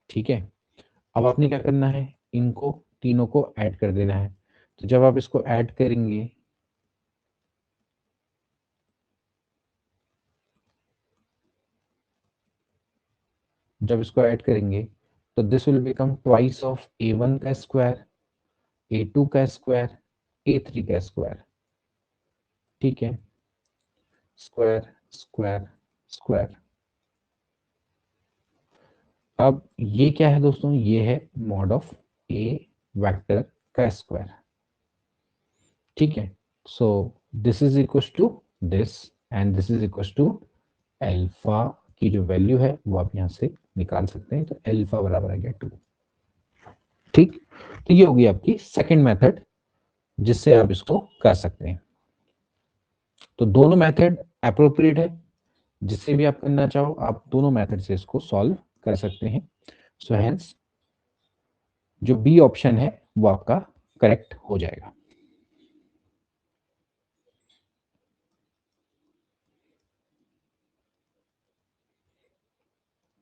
[SPEAKER 1] ठीक है, अब आपने क्या करना है, इनको तीनों को ऐड कर देना है। तो जब आप इसको ऐड करेंगे, जब इसको ऐड करेंगे तो this will become twice of A1 का स्क्वायर A2 का स्क्वायर A3 का स्क्वायर। ठीक है, स्क्वायर स्क्वायर स्क्वायर। अब ये क्या है दोस्तों, ये है मॉड ऑफ ए वेक्टर का स्क्वायर। ठीक है, so this is equal to this and this is equal to alpha की जो वैल्यू है वो आप यहां से निकाल सकते हैं, तो अल्फा बराबर आ गया 2। ठीक, तो ये होगी आपकी सेकंड मेथड जिससे आप इसको कर सकते हैं। तो दोनों मेथड अप्रोप्रिएट है, जिससे भी आप करना चाहो आप दोनों मेथड से इसको सॉल्व कर सकते हैं। सो हेंस जो बी ऑप्शन है वो आपका करेक्ट हो जाएगा।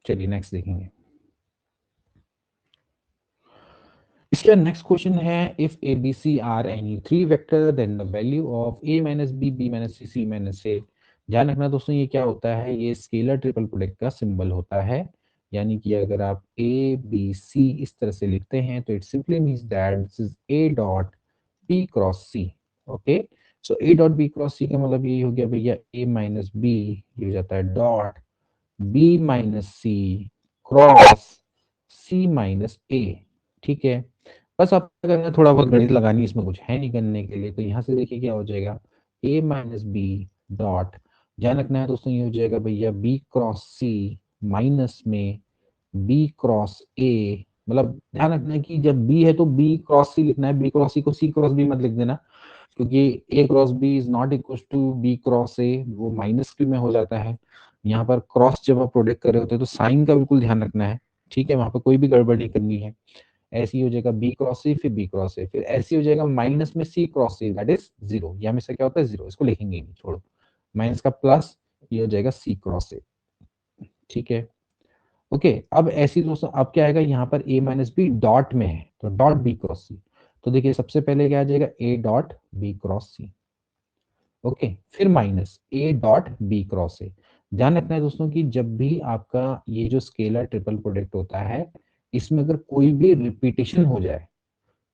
[SPEAKER 1] चलिए नेक्स्ट देखेंगे। इसका नेक्स्ट क्वेश्चन है, if A B C are any three vector then the value of A minus B minus C minus A. ध्यान रखना दोस्तों, ये क्या होता है, ये स्केलर ट्रिपल प्रोडक्ट का सिंबल होता है। यानी कि अगर आप ए बी सी इस तरह से लिखते हैं तो it simply means that this is A dot B cross C. Okay, so A dot B cross C का मतलब ये हो गया भैया ए माइनस बी, ये हो जाता है डॉट बी माइनस सी क्रॉस सी माइनस ए। ठीक है, बस आप क्या करना है, थोड़ा बहुत गणित लगानी, इसमें कुछ है नहीं करने के लिए। तो यहाँ से देखिए क्या हो जाएगा, ए माइनस बी डॉट, ध्यान रखना है दोस्तों, ये हो जाएगा भैया बी क्रॉस सी माइनस में बी क्रॉस ए। मतलब ध्यान रखना है कि जब बी है तो बी क्रॉस सी लिखना है, बी क्रॉस सी को सी क्रॉस बी मत लिख देना, क्योंकि A cross B is not equal to B cross A, वो माइनस क्यू में हो जाता है। यहाँ पर क्रॉस जब आप प्रोडक्ट कर रहे होते हैं तो साइन का बिल्कुल ध्यान रखना है। ठीक है, वहां पर कोई भी गड़बड़ नहीं करनी है। ऐसी हो जाएगा बी क्रॉस सी फिर बी क्रॉस ए, फिर ऐसी हो जाएगा माइनस में C cross C that is zero. ये हमेशा क्या होता है जीरो, इसको लिखेंगे ही नहीं, छोड़ो, माइनस का प्लस, ये हो जाएगा सी क्रॉस ए। ठीक है, ओके, अब ऐसी दोस्तों अब क्या आएगा, यहाँ पर ए माइनस बी डॉट में है तो डॉट बी क्रॉस सी। तो देखिए सबसे पहले क्या आ जाएगा ए dot B cross C. Okay, फिर minus A dot B cross A. ध्यान रखना है दोस्तों कि जब भी आपका ये जो स्केलर ट्रिपल प्रोडक्ट होता है, इसमें अगर कोई भी रिपीटेशन हो जाए,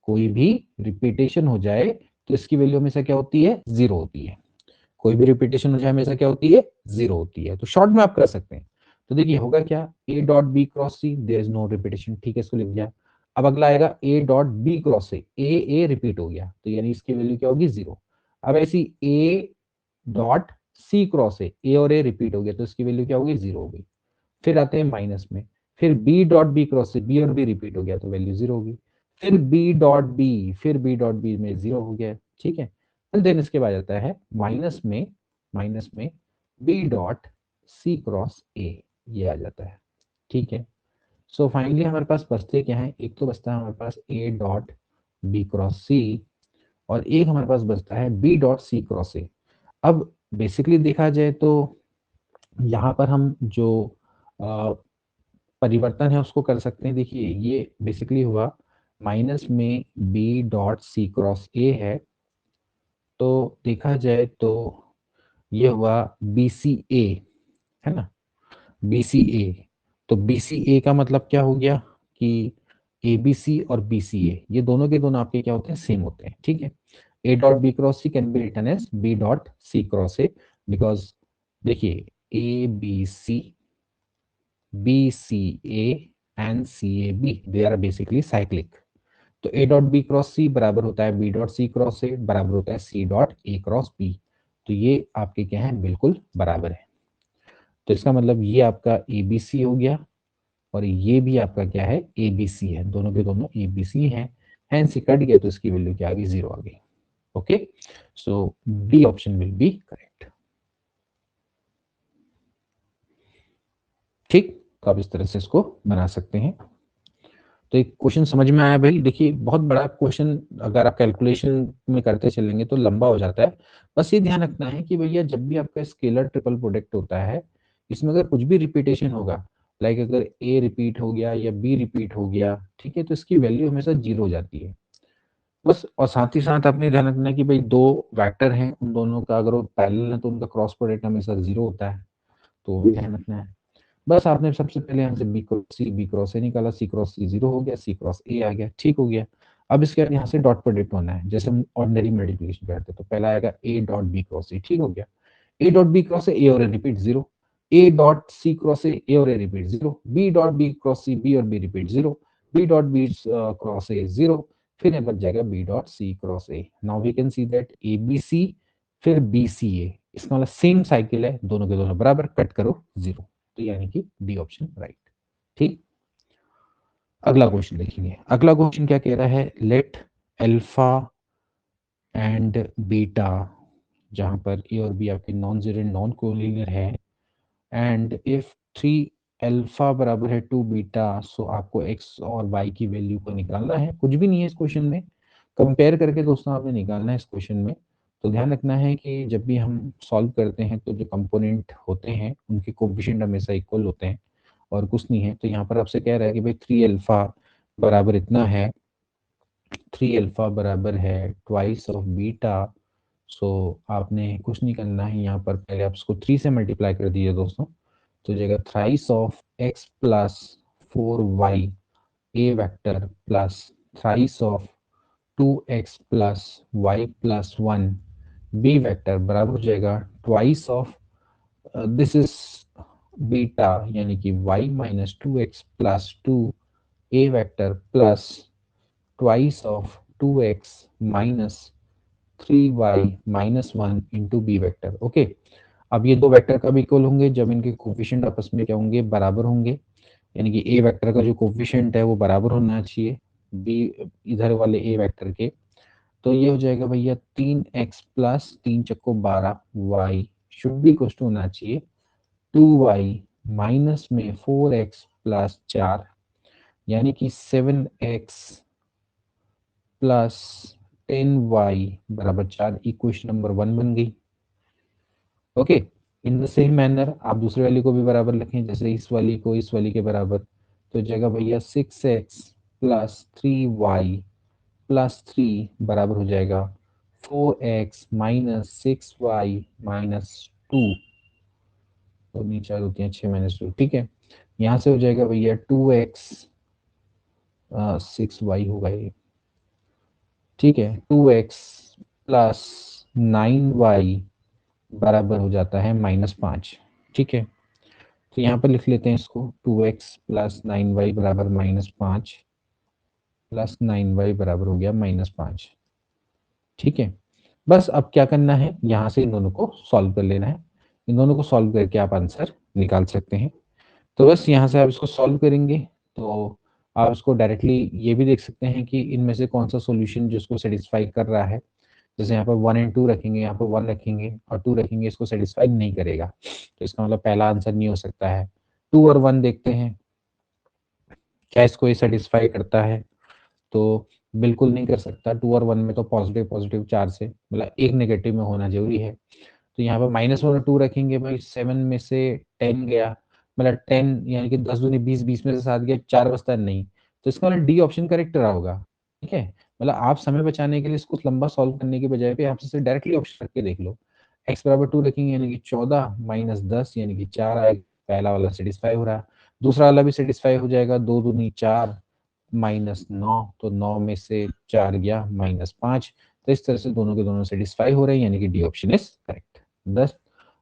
[SPEAKER 1] कोई भी रिपीटेशन हो जाए तो इसकी वैल्यू हमेशा क्या होती है, जीरो होती है। कोई भी रिपीटेशन हो जाए हमेशा क्या होती है, जीरो होती है। तो शॉर्ट में आप कर सकते हैं। तो देखिए होगा क्या, a dot B cross c, there is no repetition, ठीक है, इसको लिख दिया। अब अगला आएगा ए dot B cross a, a repeat हो गया तो यानी इसकी वैल्यू क्या होगी, जीरो। अब ऐसी ए डॉट सी क्रॉस ए और ए रिपीट हो गया तो इसकी वैल्यू क्या होगी, जीरो होगी। फिर आते हैं माइनस में, फिर बी डॉट बी क्रॉस से बी और बी रिपीट हो गया तो वैल्यू जीरो होगी। फिर बी डॉट बी, फिर बी डॉट बी में जीरो हो गया। ठीक है, फिर देन इसके बाद आता है माइनस में b dot C cross a, ये आ जाता है। ठीक है, सो फाइनली हमारे पास बचते क्या है, एक तो बचता है हमारे पास a dot B cross c और एक हमारे पास बचता है B dot C cross a. अब बेसिकली देखा जाए तो यहाँ पर हम जो परिवर्तन है उसको कर सकते हैं। देखिए ये बेसिकली हुआ माइनस में b dot C cross a है, तो देखा जाए तो ये हुआ बी सी ए, है ना, बी सी ए। तो बी सी ए का मतलब क्या हो गया कि ए बी सी और बी सी ए ये दोनों के दोनों आपके क्या होते हैं, सेम होते हैं। ठीक है, A dot B cross C can be written as B dot C cross A, because देखिए A B C, B C A and C A B they are basically cyclic. तो ए डॉट बी क्रॉस सी बराबर होता है B dot C cross A बराबर होता है C dot A cross B. तो ये आपके क्या है, बिल्कुल बराबर है। तो इसका मतलब ये आपका ए बी सी हो गया और ये भी आपका क्या है, ए बी सी है, दोनों के दोनों ए बी सी है। हैंस कट गया तो इसकी वैल्यू क्या आ गई, जीरो आ गई। Okay, so D option will be correct. ठीक, तो आप इस तरह से इसको बना सकते हैं। तो एक क्वेश्चन समझ में आया भाई, देखिए बहुत बड़ा क्वेश्चन अगर आप कैलकुलेशन में करते चलेंगे तो लंबा हो जाता है। बस ये ध्यान रखना है कि भैया जब भी आपका स्केलर ट्रिपल प्रोडक्ट होता है, इसमें अगर कुछ भी रिपीटेशन होगा, लाइक अगर ए रिपीट हो गया या बी रिपीट हो गया, ठीक है, तो इसकी वैल्यू हमेशा जीरो हो जाती है। बस, और साथ ही साथ आपने ध्यान रखना है कि भाई दो वेक्टर हैं, उन दोनों का अगर वो पैरेलल है तो उनका क्रॉस प्रोडक्ट हमेशा जीरो होता है, तो वो भी ध्यान रखना है। बस आपने सबसे पहले यहाँ से बी क्रॉस ए निकाला, सी क्रॉस सी जीरो हो गया, सी क्रॉस ए आ गया, ठीक हो गया। अब इसके बाद यहाँ से डॉट प्रोडक्ट होना है, जैसे हम ऑर्डिनरी मल्टीप्लिकेशन करते हैं, तो पहला आएगा ए डॉट बी क्रॉस ए, ठीक हो गया। ए डॉट बी क्रॉस ए और A repeat zero, A dot C cross A और A repeat zero, B dot B cross C B और B repeat zero, B dot B cross A zero, फिर ये बच जाएगा B dot C cross A. Now we can see that A B C फिर B C ए, इसका मतलब same cycle है, दोनों के दोनों बराबर, कट करो जीरो। तो यानी कि डी ऑप्शन राइट। ठीक, अगला क्वेश्चन देखेंगे। अगला क्वेश्चन क्या कह रहा है, लेट अल्फा एंड बीटा, जहां पर ए और बी आपके नॉन जीरो नॉन कोलिनियर है, एंड इफ 3 अल्फा बराबर है 2 बीटा, सो आपको एक्स और वाई की वैल्यू को निकालना है। कुछ भी नहीं है इस क्वेश्चन में, कंपेयर करके दोस्तों आपने निकालना है इस क्वेश्चन में। तो ध्यान रखना है कि जब भी हम सॉल्व करते हैं तो जो कंपोनेंट होते हैं उनके कोफिशिएंट हमेशा इक्वल होते हैं और कुछ नहीं है। तो यहाँ पर आपसे कह रहा है कि भाई 3 अल्फा बराबर इतना है, 3 अल्फा बराबर है ट्वाइस ऑफ बीटा। सो आपने कुछ नहीं करना है, यहाँ पर पहले आप इसको 3 से मल्टीप्लाई कर दीजिए दोस्तों, तो जाएगा thrice of x plus 4y a vector plus thrice of 2x plus y plus 1 b vector बराबर हो जाएगा twice of this is beta यानी कि y minus 2x plus 2 a vector plus twice of 2x minus 3y minus 1 into b vector. Okay, अब ये दो vector कब equal होंगे, जब इनके कोफिशिएंट आपस में क्या होंगे, बराबर होंगे। यानी कि ए वेक्टर का जो कोफिशिएंट है वो बराबर होना चाहिए बी इधर वाले ए वेक्टर के। तो ये हो जाएगा भैया 3x प्लस 3 चक्को 12 y should be equal to होना चाहिए 2y माइनस में 4x प्लस 4 यानी कि 7x प्लस 10y बराबर 4 इक्वेशन नंबर 1 बन गई। Okay, in the same manner आप दूसरे वाली को भी बराबर लिखें, जैसे इस वाली को इस वाली के बराबर, तो जगह भैया 6x प्लस 3y प्लस 3 बराबर हो जाएगा 4x माइनस 6y माइनस 2, तो नीचे होती है 6 माइनस 2। ठीक है, यहाँ से हो जाएगा भैया 2x 6y होगा ये। ठीक है, 2x प्लस 9y बराबर हो जाता है -5। ठीक है, तो यहाँ पर लिख लेते हैं इसको 2x प्लस 9y बराबर -5 प्लस 9y बराबर हो गया -5। ठीक है, बस अब क्या करना है, यहाँ से इन दोनों को सॉल्व कर लेना है। इन दोनों को सॉल्व करके आप आंसर निकाल सकते हैं। तो बस यहाँ से आप इसको सॉल्व करेंगे तो आप इसको डायरेक्टली ये भी देख सकते हैं कि इनमें से कौन सा सॉल्यूशन जिसको सेटिस्फाई कर रहा है। जैसे यहाँ पर 1 एंड 2 रखेंगे, यहाँ पर 1 रखेंगे और 2 रखेंगे, इसको सेटिस्फाई नहीं करेगा, तो इसका मतलब पहला आंसर नहीं हो सकता है। 2 और 1 देखते हैं क्या इसको ये सेटिस्फाई करता है, तो बिल्कुल नहीं कर सकता। 2 और 1 में तो पॉजिटिव पॉजिटिव 4 से मतलब एक नेगेटिव में होना जरूरी है। तो यहाँ पर -1 और 2 रखेंगे भाई, 7 में से 10 गया, मतलब 10 यानी कि 10 दूनी 20, 20 में से 7 गया, 4 बचता नहीं, तो इसका मतलब डी ऑप्शन करेक्ट रहा होगा। ठीक है, मतलब आप समय बचाने के लिए इसको लंबा सॉल्व करने के बजाय पे आप इसे डायरेक्टली ऑप्शन रख के देख लो। x बराबर 2 रखेंगे यानी कि 14 माइनस 10 यानी कि 4 आएगा, पहला वाला सेटिस्फाई हो रहा है, दूसरा वाला भी सेटिस्फाई हो जाएगा, 2 दूनी 4 माइनस 9, तो 9 में से 4 गया -5। तो इस तरह से दोनों के दोनों सेटिस्फाई हो रहे हैं यानी कि डी ऑप्शन इज करेक्ट। 10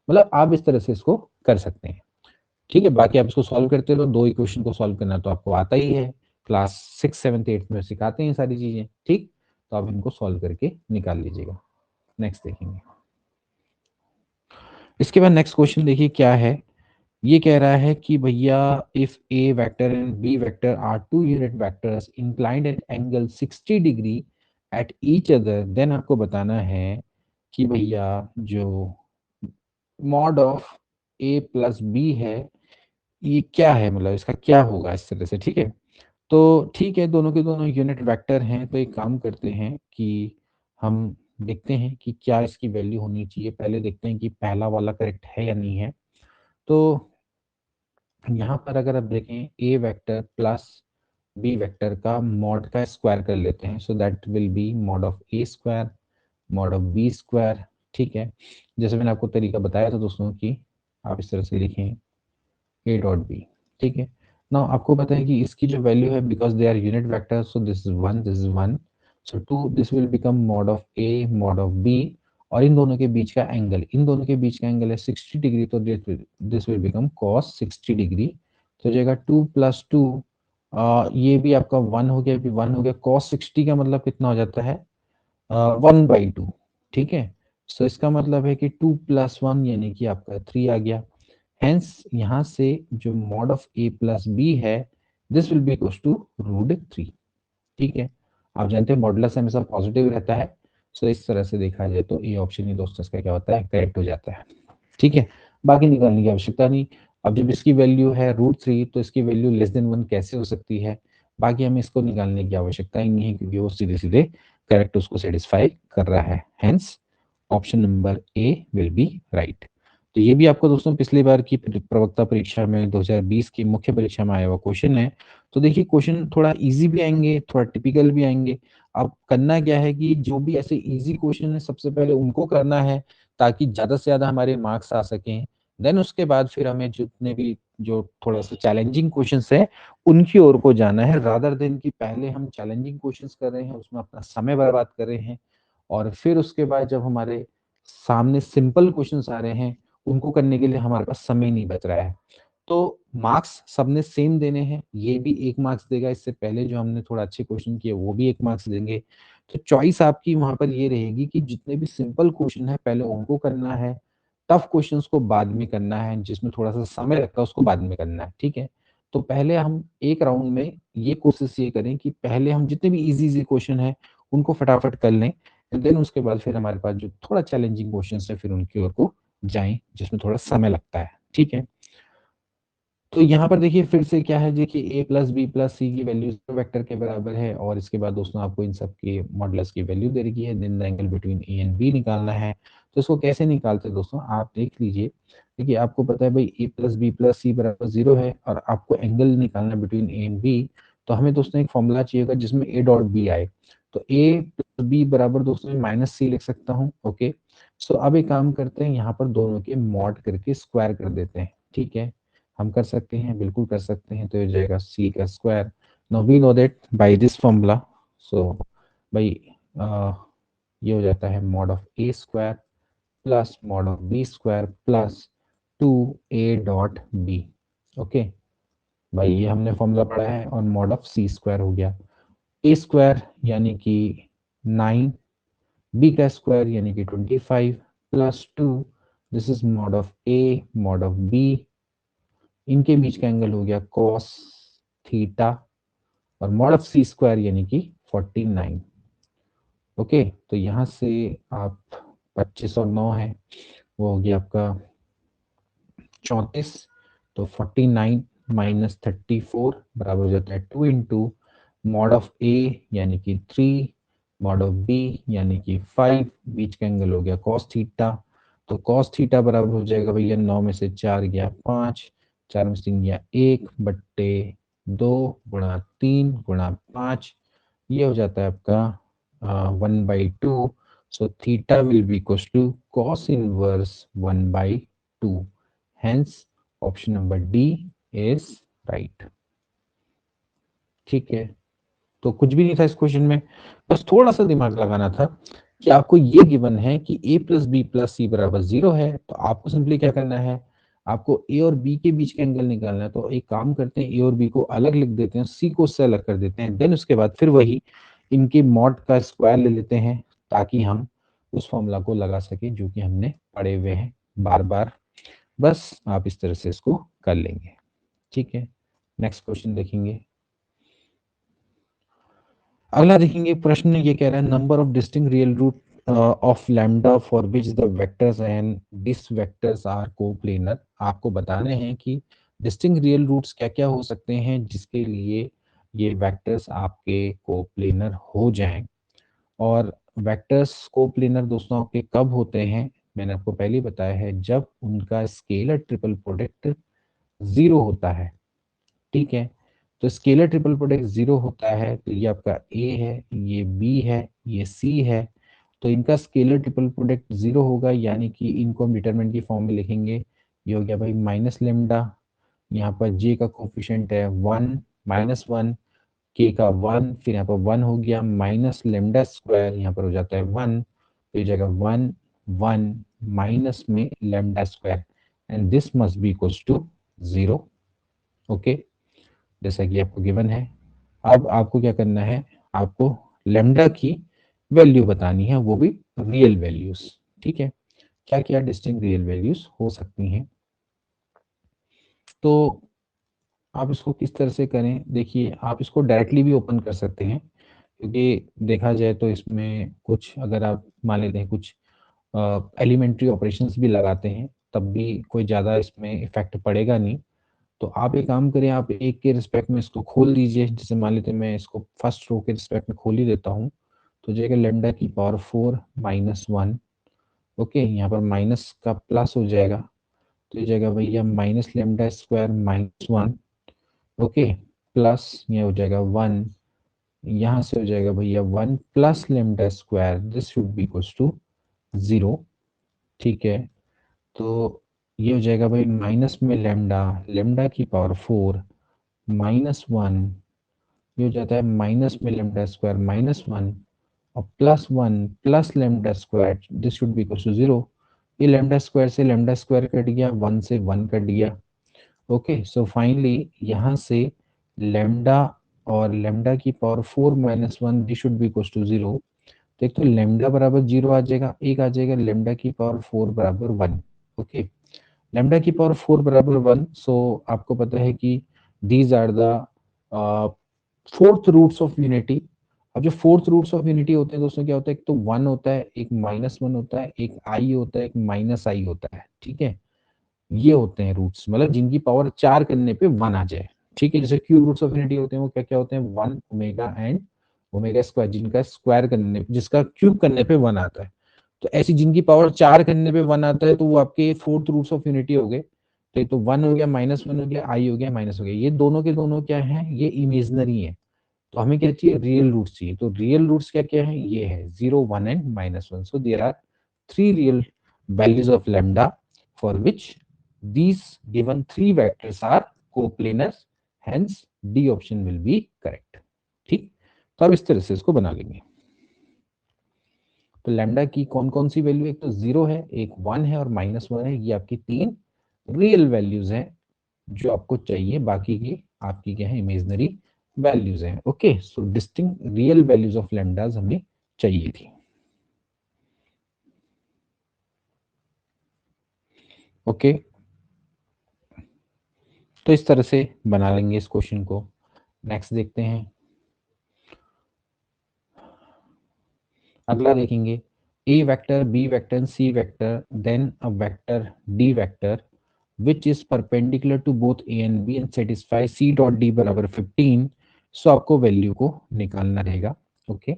[SPEAKER 1] मतलब आप इस तरह से इसको कर सकते हैं। ठीक है, बाकी आप इसको सॉल्व करते रहो, दो इक्वेशन को सॉल्व करना तो आपको आता ही है, क्लास 6, 7, 8 में सिखाते हैं सारी चीजें। ठीक, तो आप इनको सॉल्व करके निकाल लीजिएगा। नेक्स्ट देखेंगे, इसके बाद नेक्स्ट क्वेश्चन देखिए क्या है। ये कह रहा है कि भैया if a vector and b vector are two unit vectors inclined at angle 60 degree at each other, then आपको बताना है कि भैया जो mod of a plus B है ये क्या है, मतलब इसका क्या होगा इस तरह से। ठीक है, तो ठीक है, दोनों के दोनों यूनिट वेक्टर हैं, तो एक काम करते हैं कि हम देखते हैं कि क्या इसकी वैल्यू होनी चाहिए। पहले देखते हैं कि पहला वाला करेक्ट है या नहीं है। तो यहाँ पर अगर आप देखें a vector plus b vector का मॉड का स्क्वायर कर लेते हैं, so that will be mod of a square mod of b square. ठीक है, जैसे मैंने आपको तरीका बताया था दोस्तों कि आप इस तरह से लिखें ए डॉट बी। ठीक है, नाउ आपको पता है कि इसकी जो वैल्यू है, because they are unit vector, so this is 1 this is 1, so 2 this will become mod of a mod of b, और इन दोनों के बीच का एंगल, इन दोनों के बीच का एंगल है 60 डिग्री, तो this will become cos 60 degree. तो हो जाएगा 2 प्लस 2, ये भी आपका 1 हो गया, भी 1 हो गया, कॉस 60 का मतलब कितना हो जाता है 1/2। ठीक है, सो इसका मतलब है कि 2 प्लस 1 यानी कि आपका 3 आ गया। हेंस यहाँ से जो mod of a plus B है this will be equals to √3। ठीक है, आप जानते हैं मॉडुलस हमेशा पॉजिटिव रहता है, सो इस तरह से देखा जाए तो ए ऑप्शन ही दोस्तों इसका क्या होता है, करेक्ट हो जाता है। ठीक है, बाकी निकालने की आवश्यकता नहीं। अब जब इसकी वैल्यू है √3 तो इसकी वैल्यू लेस देन 1 कैसे हो सकती है, बाकी हमें इसको निकालने की आवश्यकता ही नहीं है क्योंकि वो सीधे सीधे करेक्ट उसको सेटिस्फाई कर रहा है। Hence option number A will be right. तो ये भी आपको दोस्तों पिछली बार की प्रवक्ता परीक्षा में 2020 की मुख्य परीक्षा में आया हुआ क्वेश्चन है। तो देखिए क्वेश्चन थोड़ा इजी भी आएंगे, थोड़ा टिपिकल भी आएंगे। अब करना क्या है कि जो भी ऐसे इजी क्वेश्चन है सबसे पहले उनको करना है ताकि ज्यादा से ज्यादा हमारे मार्क्स आ सकें। देन उसके बाद फिर हमें जितने भी जो थोड़ा सा चैलेंजिंग क्वेश्चंस है उनकी ओर को जाना है, रादर देन कि पहले हम चैलेंजिंग क्वेश्चंस कर रहे हैं उसमें अपना समय बर्बाद कर रहे हैं और फिर उसके बाद जब हमारे सामने सिंपल क्वेश्चंस आ रहे हैं उनको करने के लिए हमारे पास समय नहीं बच रहा है। तो मार्क्स सबने सेम देने हैं, ये भी 1 मार्क्स देगा, इससे पहले जो हमने थोड़ा अच्छे क्वेश्चन किए वो भी 1 मार्क्स देंगे। तो चॉइस आपकी वहां पर ये रहेगी कि जितने भी सिंपल क्वेश्चन है पहले उनको करना है, टफ क्वेश्चंस को बाद में करना है, जिसमें थोड़ा सा समय लगता है उसको बाद में करना है। ठीक है, तो पहले हम एक राउंड में ये कोशिश ये करें कि पहले हम जितने भी इजी इजी क्वेश्चन है उनको फटाफट कर लें, देन उसके बाद फिर हमारे पास जो थोड़ा चैलेंजिंग क्वेश्चन है फिर उनकी ओर को जाएं जिसमें थोड़ा समय लगता है। ठीक है, तो यहाँ पर देखिए फिर से क्या है, देखिए a प्लस बी प्लस सी की वैल्यू वेक्टर के बराबर है और इसके बाद दोस्तों आपको इन सब के मॉडुलस की वैल्यू दे रखी है, then the angle between a and b निकालना है। तो इसको कैसे निकालते हैं दोस्तों, आप देख लीजिए। देखिए आपको पता है भाई a प्लस बी प्लस सी बराबर 0 है और आपको एंगल निकालना बिटवीन a एंड b। तो हमें दोस्तों एक फॉर्मूला चाहिएगा जिसमें a डॉट b आए। तो a प्लस बी बराबर दोस्तों मैं माइनस सी लिख सकता हूँ। ओके, सो अब एक काम करते हैं, यहाँ पर दोनों के मॉड करके स्क्वायर कर देते हैं। ठीक है, हम कर सकते हैं, बिल्कुल कर सकते हैं। तो ये जाएगा c का square. Now we know that by this formula, so भाई ये हो जाता है mod of a square plus mod of b square plus 2a dot b। Okay भाई, ये हमने फॉर्मूला पढ़ा है और मॉड ऑफ c स्क्वायर हो गया। a स्क्वायर यानी कि 9, b का स्क्वायर यानी कि 25 plus 2, this is mod of a mod of b, इनके बीच का एंगल हो गया cos थीटा और मॉड ऑफ सी स्क्वायर यानी कि 49। ओके, तो यहाँ से आप 25 और 9 है वो हो गया आपका 34। तो 49 माइनस 34 बराबर हो जाता है 2 इंटू मॉड ऑफ ए यानी कि 3 मॉड ऑफ बी यानी कि 5, बीच का एंगल हो गया cos थीटा। तो cos थीटा बराबर हो जाएगा भैया 9 में से 4 गया 5, 4 में से 3 गया 1 बट्टे 2 गुणा 3 गुणा 5, ये हो जाता है आपका 1/2। So theta will be equals to cos inverse 1/2। Hence option number D is right. ठीक है, तो कुछ भी नहीं था इस क्वेश्चन में, बस थोड़ा सा दिमाग लगाना था कि आपको ये गिवन है कि a प्लस बी प्लस सी बराबर 0 है। तो आपको सिंपली क्या करना है, आपको a और b के बीच का एंगल निकालना है। तो एक काम करते हैं, a और b को अलग लिख देते हैं, c को उससे अलग कर देते हैं, देन उसके बाद फिर वही इनके मॉड का स्क्वायर ले लेते हैं ताकि हम उस फॉर्मूला को लगा सके जो कि हमने पढ़े हुए हैं बार बार। बस आप इस तरह से इसको कर लेंगे। ठीक है, नेक्स्ट क्वेश्चन देखेंगे। अगला देखेंगे प्रश्न ये कह रहा है number of distinct real root of lambda for which the vectors and this vectors are coplanar. आपको बताने हैं कि डिस्टिंक्ट रियल रूट्स क्या क्या हो सकते हैं जिसके लिए ये वेक्टर्स आपके कोप्लेनर हो जाएं। और वेक्टर्स कोप्लेनर दोस्तों आपके कब होते हैं, मैंने आपको पहले ही बताया है, जब उनका स्केलर ट्रिपल प्रोडक्ट 0 होता है। ठीक है, तो स्केलर ट्रिपल प्रोडक्ट 0 होता है तो ये आपका ए है, ये बी है, ये सी है। तो इनका स्केलर ट्रिपल प्रोडक्ट 0 होगा, यानी कि इनको हम डिटरमिनेंट की फॉर्म में लिखेंगे। ये हो गया भाई माइनस लेमडा, यहाँ पर जे का कोफिशिएंट है 1 -1, के का 1, फिर यहाँ पर 1 हो गया माइनस लेमडा स्क्वायर, यहाँ पर हो जाता है 1, तो ये जगह 1 1 माइनस में lambda square and this must be equals to 0। Okay, जैसा कि आपको गिवन है। अब आपको क्या करना है, आपको लेमडा की वैल्यू बतानी है, वो भी रियल वैल्यूज। ठीक है, क्या क्या डिस्टिंक्ट रियल वैल्यूज हो सकती हैं। तो आप इसको किस तरह से करें, देखिए आप इसको डायरेक्टली भी ओपन कर सकते हैं, क्योंकि देखा जाए तो इसमें कुछ अगर आप मान लेते हैं कुछ एलिमेंट्री ऑपरेशंस भी लगाते हैं, तब भी कोई ज़्यादा इसमें इफ़ेक्ट पड़ेगा नहीं। तो आप एक काम करें, आप 1 के रिस्पेक्ट में इसको खोल दीजिए, जैसे मान लेते हैं मैं इसको फर्स्ट रो के रिस्पेक्ट में खोल ही देता हूँ, तो हो जाएगा लैम्डा की पावर 4 माइनस 1, ओके, यहाँ पर माइनस का प्लस हो जाएगा, तो ये जाएगा भैया minus lambda square minus 1, okay, plus ये हो जाएगा 1, यहाँ से हो जाएगा भैया 1 plus lambda square, this should be equals to 0, ठीक है। तो ये हो जाएगा भाई माइनस में लैम्डा, लैम्डा की पावर 4 माइनस 1, ये हो जाता है माइनस में लैम्डा स्क्वायर माइनस 1 और plus 1 plus lambda square, this should be equal to 0। ये लैम्डा स्क्वायर से लैम्डा स्क्वायर कट गया, 1 से 1 कट गया, ओके। सो फाइनली यहाँ से लैम्डा और लैम्डा की power 4 minus 1, this should be equal to 0। तो एक तो लैम्डा बराबर 0 आ जाएगा, एक आ जाएगा लैम्डा की पावर 4 बराबर 1, ओके। लैम्डा की पावर 4 बराबर 1, सो आपको पता है कि these are the fourth roots of unity. अब जो फोर्थ रूट्स ऑफ यूनिटी होते हैं दोस्तों, क्या होता है, एक तो 1 होता है, एक माइनस 1 होता है, एक आई होता है, एक माइनस आई होता है, ठीक है। ये होते हैं रूट्स, मतलब जिनकी पावर 4 करने पे 1 आ जाए, ठीक है। जैसे क्यूब रूट्स ऑफ यूनिटी होते हैं, वो क्या क्या होते हैं, 1 ओमेगा एंड ओमेगा स्क्वायर, जिनका स्क्वायर करने जिसका क्यूब करने पे 1 आता है। तो ऐसी जिनकी पावर 4 करने पे 1 आता है, तो वो आपके फोर्थ रूट्स ऑफ यूनिटी हो गए। तो ये तो 1 हो गया, माइनस 1 हो गया, आई हो गया, माइनस हो गया, ये दोनों के दोनों क्या है, ये इमेजनरी है। तो हमें क्या चाहिए, रियल रूट्स चाहिए। तो रियल रूट्स क्या क्या है, ये है 0 1 and minus 1। So there are 3 real values of lambda for which these given 3 vectors are coplanars, hence D option will be correct, ठीक। तो अब इस तरह से इसको बना लेंगे। तो लैम्डा की कौन कौन सी वैल्यू, एक तो 0 है, एक 1 है और माइनस 1 है, ये आपकी 3 रियल वैल्यूज हैं जो आपको चाहिए, बाकी की आपकी क्या है, इमेजनरी वैल्यूज हैं, okay. So distinct real values of lambdas हमें चाहिए थी, ओके। तो इस तरह से बना लेंगे इस क्वेश्चन को। नेक्स्ट देखते हैं, अगला देखेंगे, A vector, B vector, C vector, then a vector D vector which is perpendicular to both A and B and satisfy C dot D बराबर 15। सो आपको वैल्यू को निकालना रहेगा, ओके।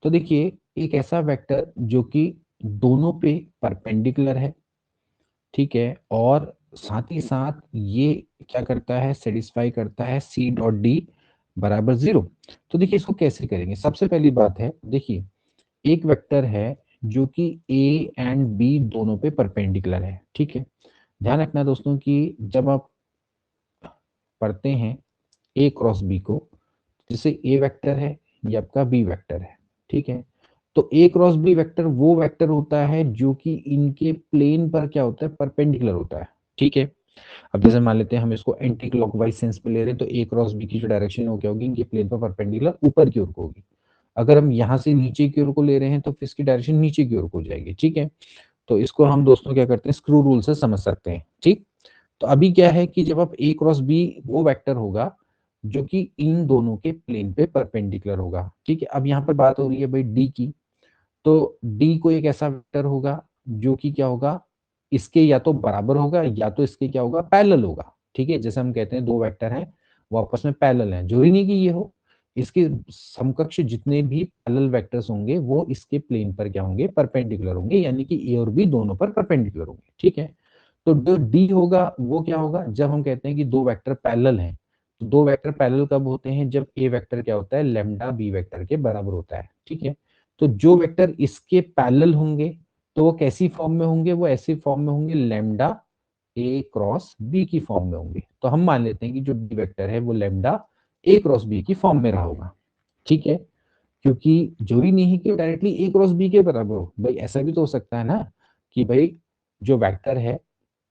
[SPEAKER 1] तो देखिए, एक ऐसा वेक्टर जो कि दोनों पे परपेंडिकुलर है, ठीक है, और साथ ही साथ ये क्या करता है, सेटिस्फाई करता है सी डॉट डी बराबर 0। तो देखिए इसको कैसे करेंगे, सबसे पहली बात है, देखिए एक वेक्टर है जो कि ए एंड बी दोनों पे परपेंडिकुलर है, ठीक है। ध्यान रखना दोस्तों कि जब आप पढ़ते हैं ए क्रॉस बी को, जैसे ए वेक्टर है, ये आपका बी वेक्टर है, ठीक है। तो ए क्रॉस बी वेक्टर वो वेक्टर होता है जो कि इनके प्लेन पर क्या होता है, परपेंडिकुलर होता है, ठीक है। अब जैसे मान लेते हैं हम इसको एंटी क्लॉकवाइज सेंस में ले रहे हैं, तो ए क्रॉस बी की जो डायरेक्शन हो क्या होगी, इनके प्लेन पर परपेंडिकुलर ऊपर की ओर को होगी। अगर हम यहाँ से नीचे की ओर को ले रहे हैं तो फिर इसकी डायरेक्शन नीचे की ओर को हो जाएगी, ठीक है। तो इसको हम दोस्तों क्या करते हैं, स्क्रू रूल से समझ सकते हैं, ठीक। तो अभी क्या है कि जब आप ए क्रॉस बी, वो वेक्टर होगा जो कि इन दोनों के प्लेन पे परपेंडिकुलर होगा, ठीक है। अब यहाँ पर बात हो रही है भाई डी की, तो डी को एक ऐसा वेक्टर होगा जो कि क्या होगा, इसके या तो बराबर होगा या तो इसके क्या होगा, पैरेलल होगा, ठीक है। जैसे हम कहते हैं दो वेक्टर हैं वो आपस में पैरेलल हैं, जरूरी नहीं कि ये हो, इसके समकक्ष जितने भी पैरेलल वेक्टर्स होंगे वो इसके प्लेन पर क्या होंगे, परपेंडिकुलर होंगे, यानी कि ए और बी दोनों पर परपेंडिकुलर होंगे, ठीक है। तो जो डी होगा वो क्या होगा, जब हम कहते हैं कि दो वेक्टर पैरेलल हैं, तो दो वेक्टर पैरेलल कब होते हैं, जब ए वेक्टर क्या होता है, लैम्डा बी वेक्टर के बराबर होता है, ठीक है। तो जो वेक्टर इसके पैरेलल होंगे तो वो कैसी फॉर्म में होंगे, वो ऐसी फॉर्म में होंगे, लैम्डा ए क्रॉस बी की फॉर्म में होंगे। तो हम मान लेते हैं कि जो डी वेक्टर है वो लैम्डा ए क्रॉस बी की फॉर्म में रहा होगा, ठीक है। क्योंकि जरूरी नहीं है कि डायरेक्टली ए क्रॉस बी के बराबर हो, भाई ऐसा भी तो हो सकता है ना कि भाई जो वेक्टर है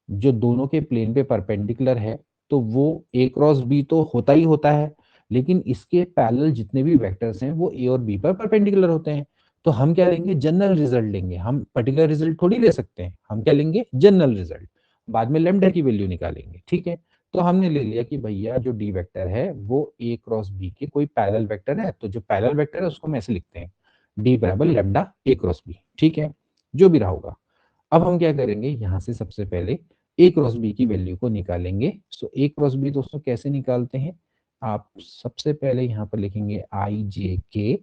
[SPEAKER 1] जो दोनों के प्लेन पे परपेंडिकुलर है, तो वो ए क्रॉस बी तो होता ही होता है, लेकिन इसके पैरेलल जितने भी वेक्टर्स हैं वो ए और बी पर परपेंडिकुलर होते हैं। तो हम क्या लेंगे, जनरल रिजल्ट लेंगे, हम पर्टिकुलर रिजल्ट थोड़ी ले सकते हैं, हम क्या लेंगे, जनरल रिजल्ट। बाद में लैम्डा की वैल्यू निकालेंगे, ठीक है। तो हमने ले लिया कि भैया जो डी वेक्टर है वो ए क्रॉस बी के कोई पैरेलल वेक्टर है, तो जो पैरेलल वेक्टर है उसको हम ऐसे लिखते हैं, डी बराबर लैम्डा ए क्रॉस बी। ठीक है, जो भी रहा होगा। अब हम क्या करेंगे, यहाँ से सबसे पहले ए क्रॉस बी की वैल्यू को निकालेंगे। सो ए क्रॉस बी दोस्तों कैसे निकालते हैं, आप सबसे पहले यहाँ पर लिखेंगे आई जे के,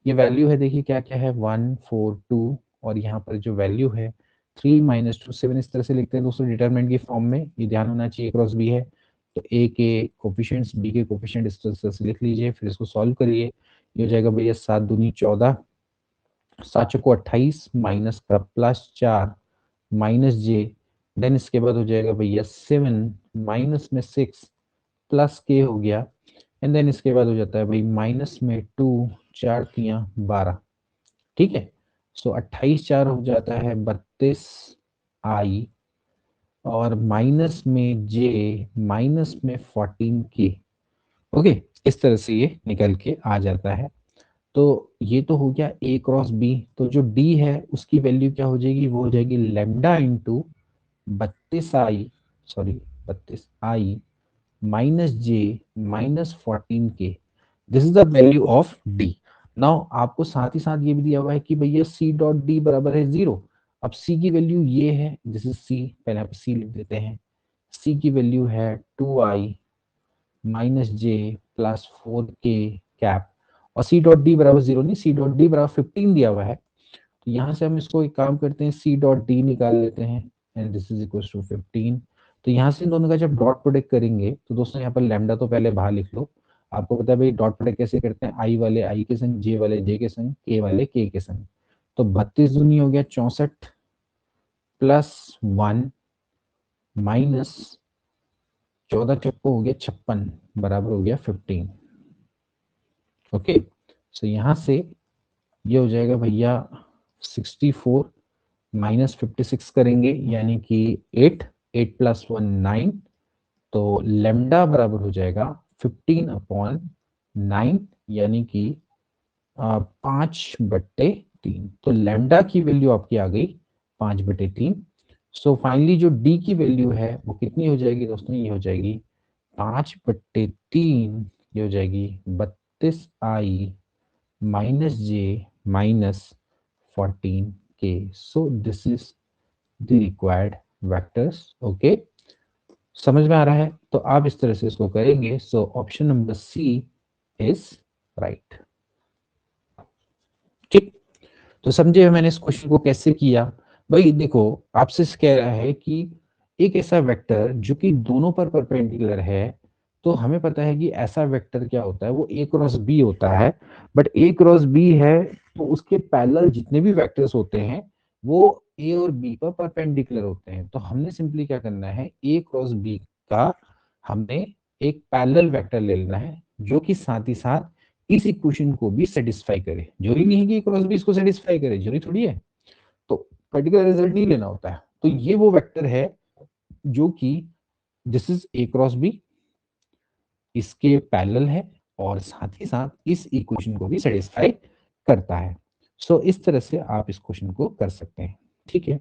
[SPEAKER 1] ये वैल्यू है देखिए क्या क्या है 1 4 2, और यहाँ पर जो वैल्यू है 3 -2 7, इस तरह से लिखते हैं दोस्तों डिटरमिनेंट की फॉर्म में, ये ध्यान होना चाहिए क्रॉस बी है। तो ए के कोफिशिएंट्स बी के कोफिशिएंट इस तरह से लिख लीजिए, फिर इसको सॉल्व करिए। ये हो जाएगा भैया 7 दूनी 14, 7 चौको 28 माइनस का प्लस 4 माइनस जे, देन इसके बाद हो जाएगा भैया 7 माइनस में 6 प्लस के हो गया, एंड देन इसके बाद हो जाता है भाई माइनस में 2 4 तियां 12। ठीक है, सो 28 4 हो जाता है 32 आई, और माइनस में जे माइनस में 14 के। ओके, इस तरह से ये निकल के आ जाता है। तो ये तो हो गया ए क्रॉस बी। तो जो डी है उसकी वैल्यू क्या हो जाएगी, वो हो जाएगी लेमडा इंटू 32 आई, सॉरी 32 आई माइनस जे माइनस 14 के। This is the value of D. Now आपको साथ ही साथ ये भी दिया हुआ है कि भैया सी डॉट डी बराबर है 0। अब सी की वैल्यू ये है, दिस इज सी, पहले आप सी लिख देते हैं। सी की वैल्यू है 2 आई माइनस जे प्लस 4 के कैप, और सी डॉट डी बराबर 0 नहीं, सी डॉट डी बराबर 15 दिया हुआ है। तो यहाँ से हम इसको एक काम करते हैं, सी डॉट डी निकाल लेते हैं, and this is equal to 15। तो यहाँ से इन दोनों का जब डॉट प्रोडक्ट करेंगे तो दोस्तों यहाँ पर लैम्डा तो पहले बाहर लिख लो। आपको पता है भाई डॉट प्रोडक्ट कैसे करते हैं, आई वाले आई के संग, जे वाले जे के संग, के वाले के संग। तो 32 दूनी हो गया 64 प्लस 1 माइनस 14 चौको हो गया 56 बराबर हो गया 15। ओके, सो यहाँ से ये हो जाएगा भैया 64 माइनस 56 करेंगे, यानी कि 8, 8 प्लस 1 9, तो लेमडा बराबर हो जाएगा 15/9, यानी कि 5/3। तो लेमडा की वैल्यू आपकी आ गई 5/3। सो फाइनली जो डी की वैल्यू है वो कितनी हो जाएगी दोस्तों, ये हो जाएगी 5/3, ये हो जाएगी 32 आई माइनस जे माइनस 14 के। सो this is the required vectors. Okay, समझ में आ रहा है? तो आप इस तरह से इसको करेंगे। So option number C is right. ठीक, तो समझे मैंने इस क्वेश्चन को कैसे किया। भाई देखो, आपसे कह रहा है कि एक ऐसा वेक्टर जो कि दोनों पर परपेंडिकुलर है, तो हमें पता है कि ऐसा वेक्टर क्या होता है, वो ए क्रॉस बी होता है। बट ए क्रॉस बी है तो उसके पैरेलल जितने भी वेक्टर्स होते हैं वो ए और बी पर परपेंडिकुलर होते हैं। तो हमने सिंपली क्या करना है, ए क्रॉस बी का हमने एक पैरेलल वेक्टर ले लेना है जो कि साथ ही साथ इस इक्वेशन को भी सेटिस्फाई करे। जरूरी नहीं है कि क्रॉस बी इसको सेटिस्फाई करे, जरूरी थोड़ी है। तो पर्टिकुलर रिजल्ट नहीं लेना होता है। तो ये वो वेक्टर है जो कि this is a cross b, इसके पैरेलल है और साथ ही साथ इस इक्वेशन को भी सेटिस्फाई करता है। सो इस तरह से आप इस क्वेश्चन को कर सकते हैं। ठीक है,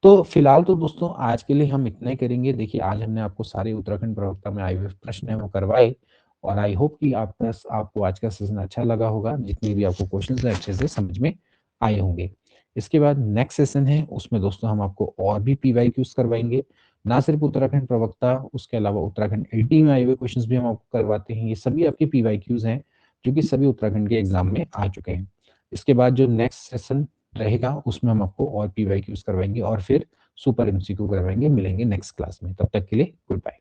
[SPEAKER 1] तो फिलहाल तो दोस्तों आज के लिए हम इतना ही करेंगे। देखिए आज हमने आपको सारे उत्तराखंड प्रवक्ता में आए हुए प्रश्न है वो करवाए, और आई होप कि आपको आज का सेशन अच्छा लगा होगा, जितने भी आपको क्वेश्चंस है अच्छे से समझ में आए होंगे। इसके बाद नेक्स्ट सेशन है उसमें दोस्तों हम आपको और भी पीवाईक्यूज करवाएंगे, ना सिर्फ उत्तराखंड प्रवक्ता, उसके अलावा उत्तराखंड एलटी में आए हुए क्वेश्चंस भी हम आपको करवाते हैं। ये सभी आपके पीवाईक्यूज हैं जो कि सभी उत्तराखंड के एग्जाम में आ चुके हैं। इसके बाद जो नेक्स्ट सेशन रहेगा उसमें हम आपको और पीवाईक्यूज करवाएंगे और फिर सुपर एमसीक्यू करवाएंगे। मिलेंगे नेक्स्ट क्लास में, तब तक के लिए गुड बाय।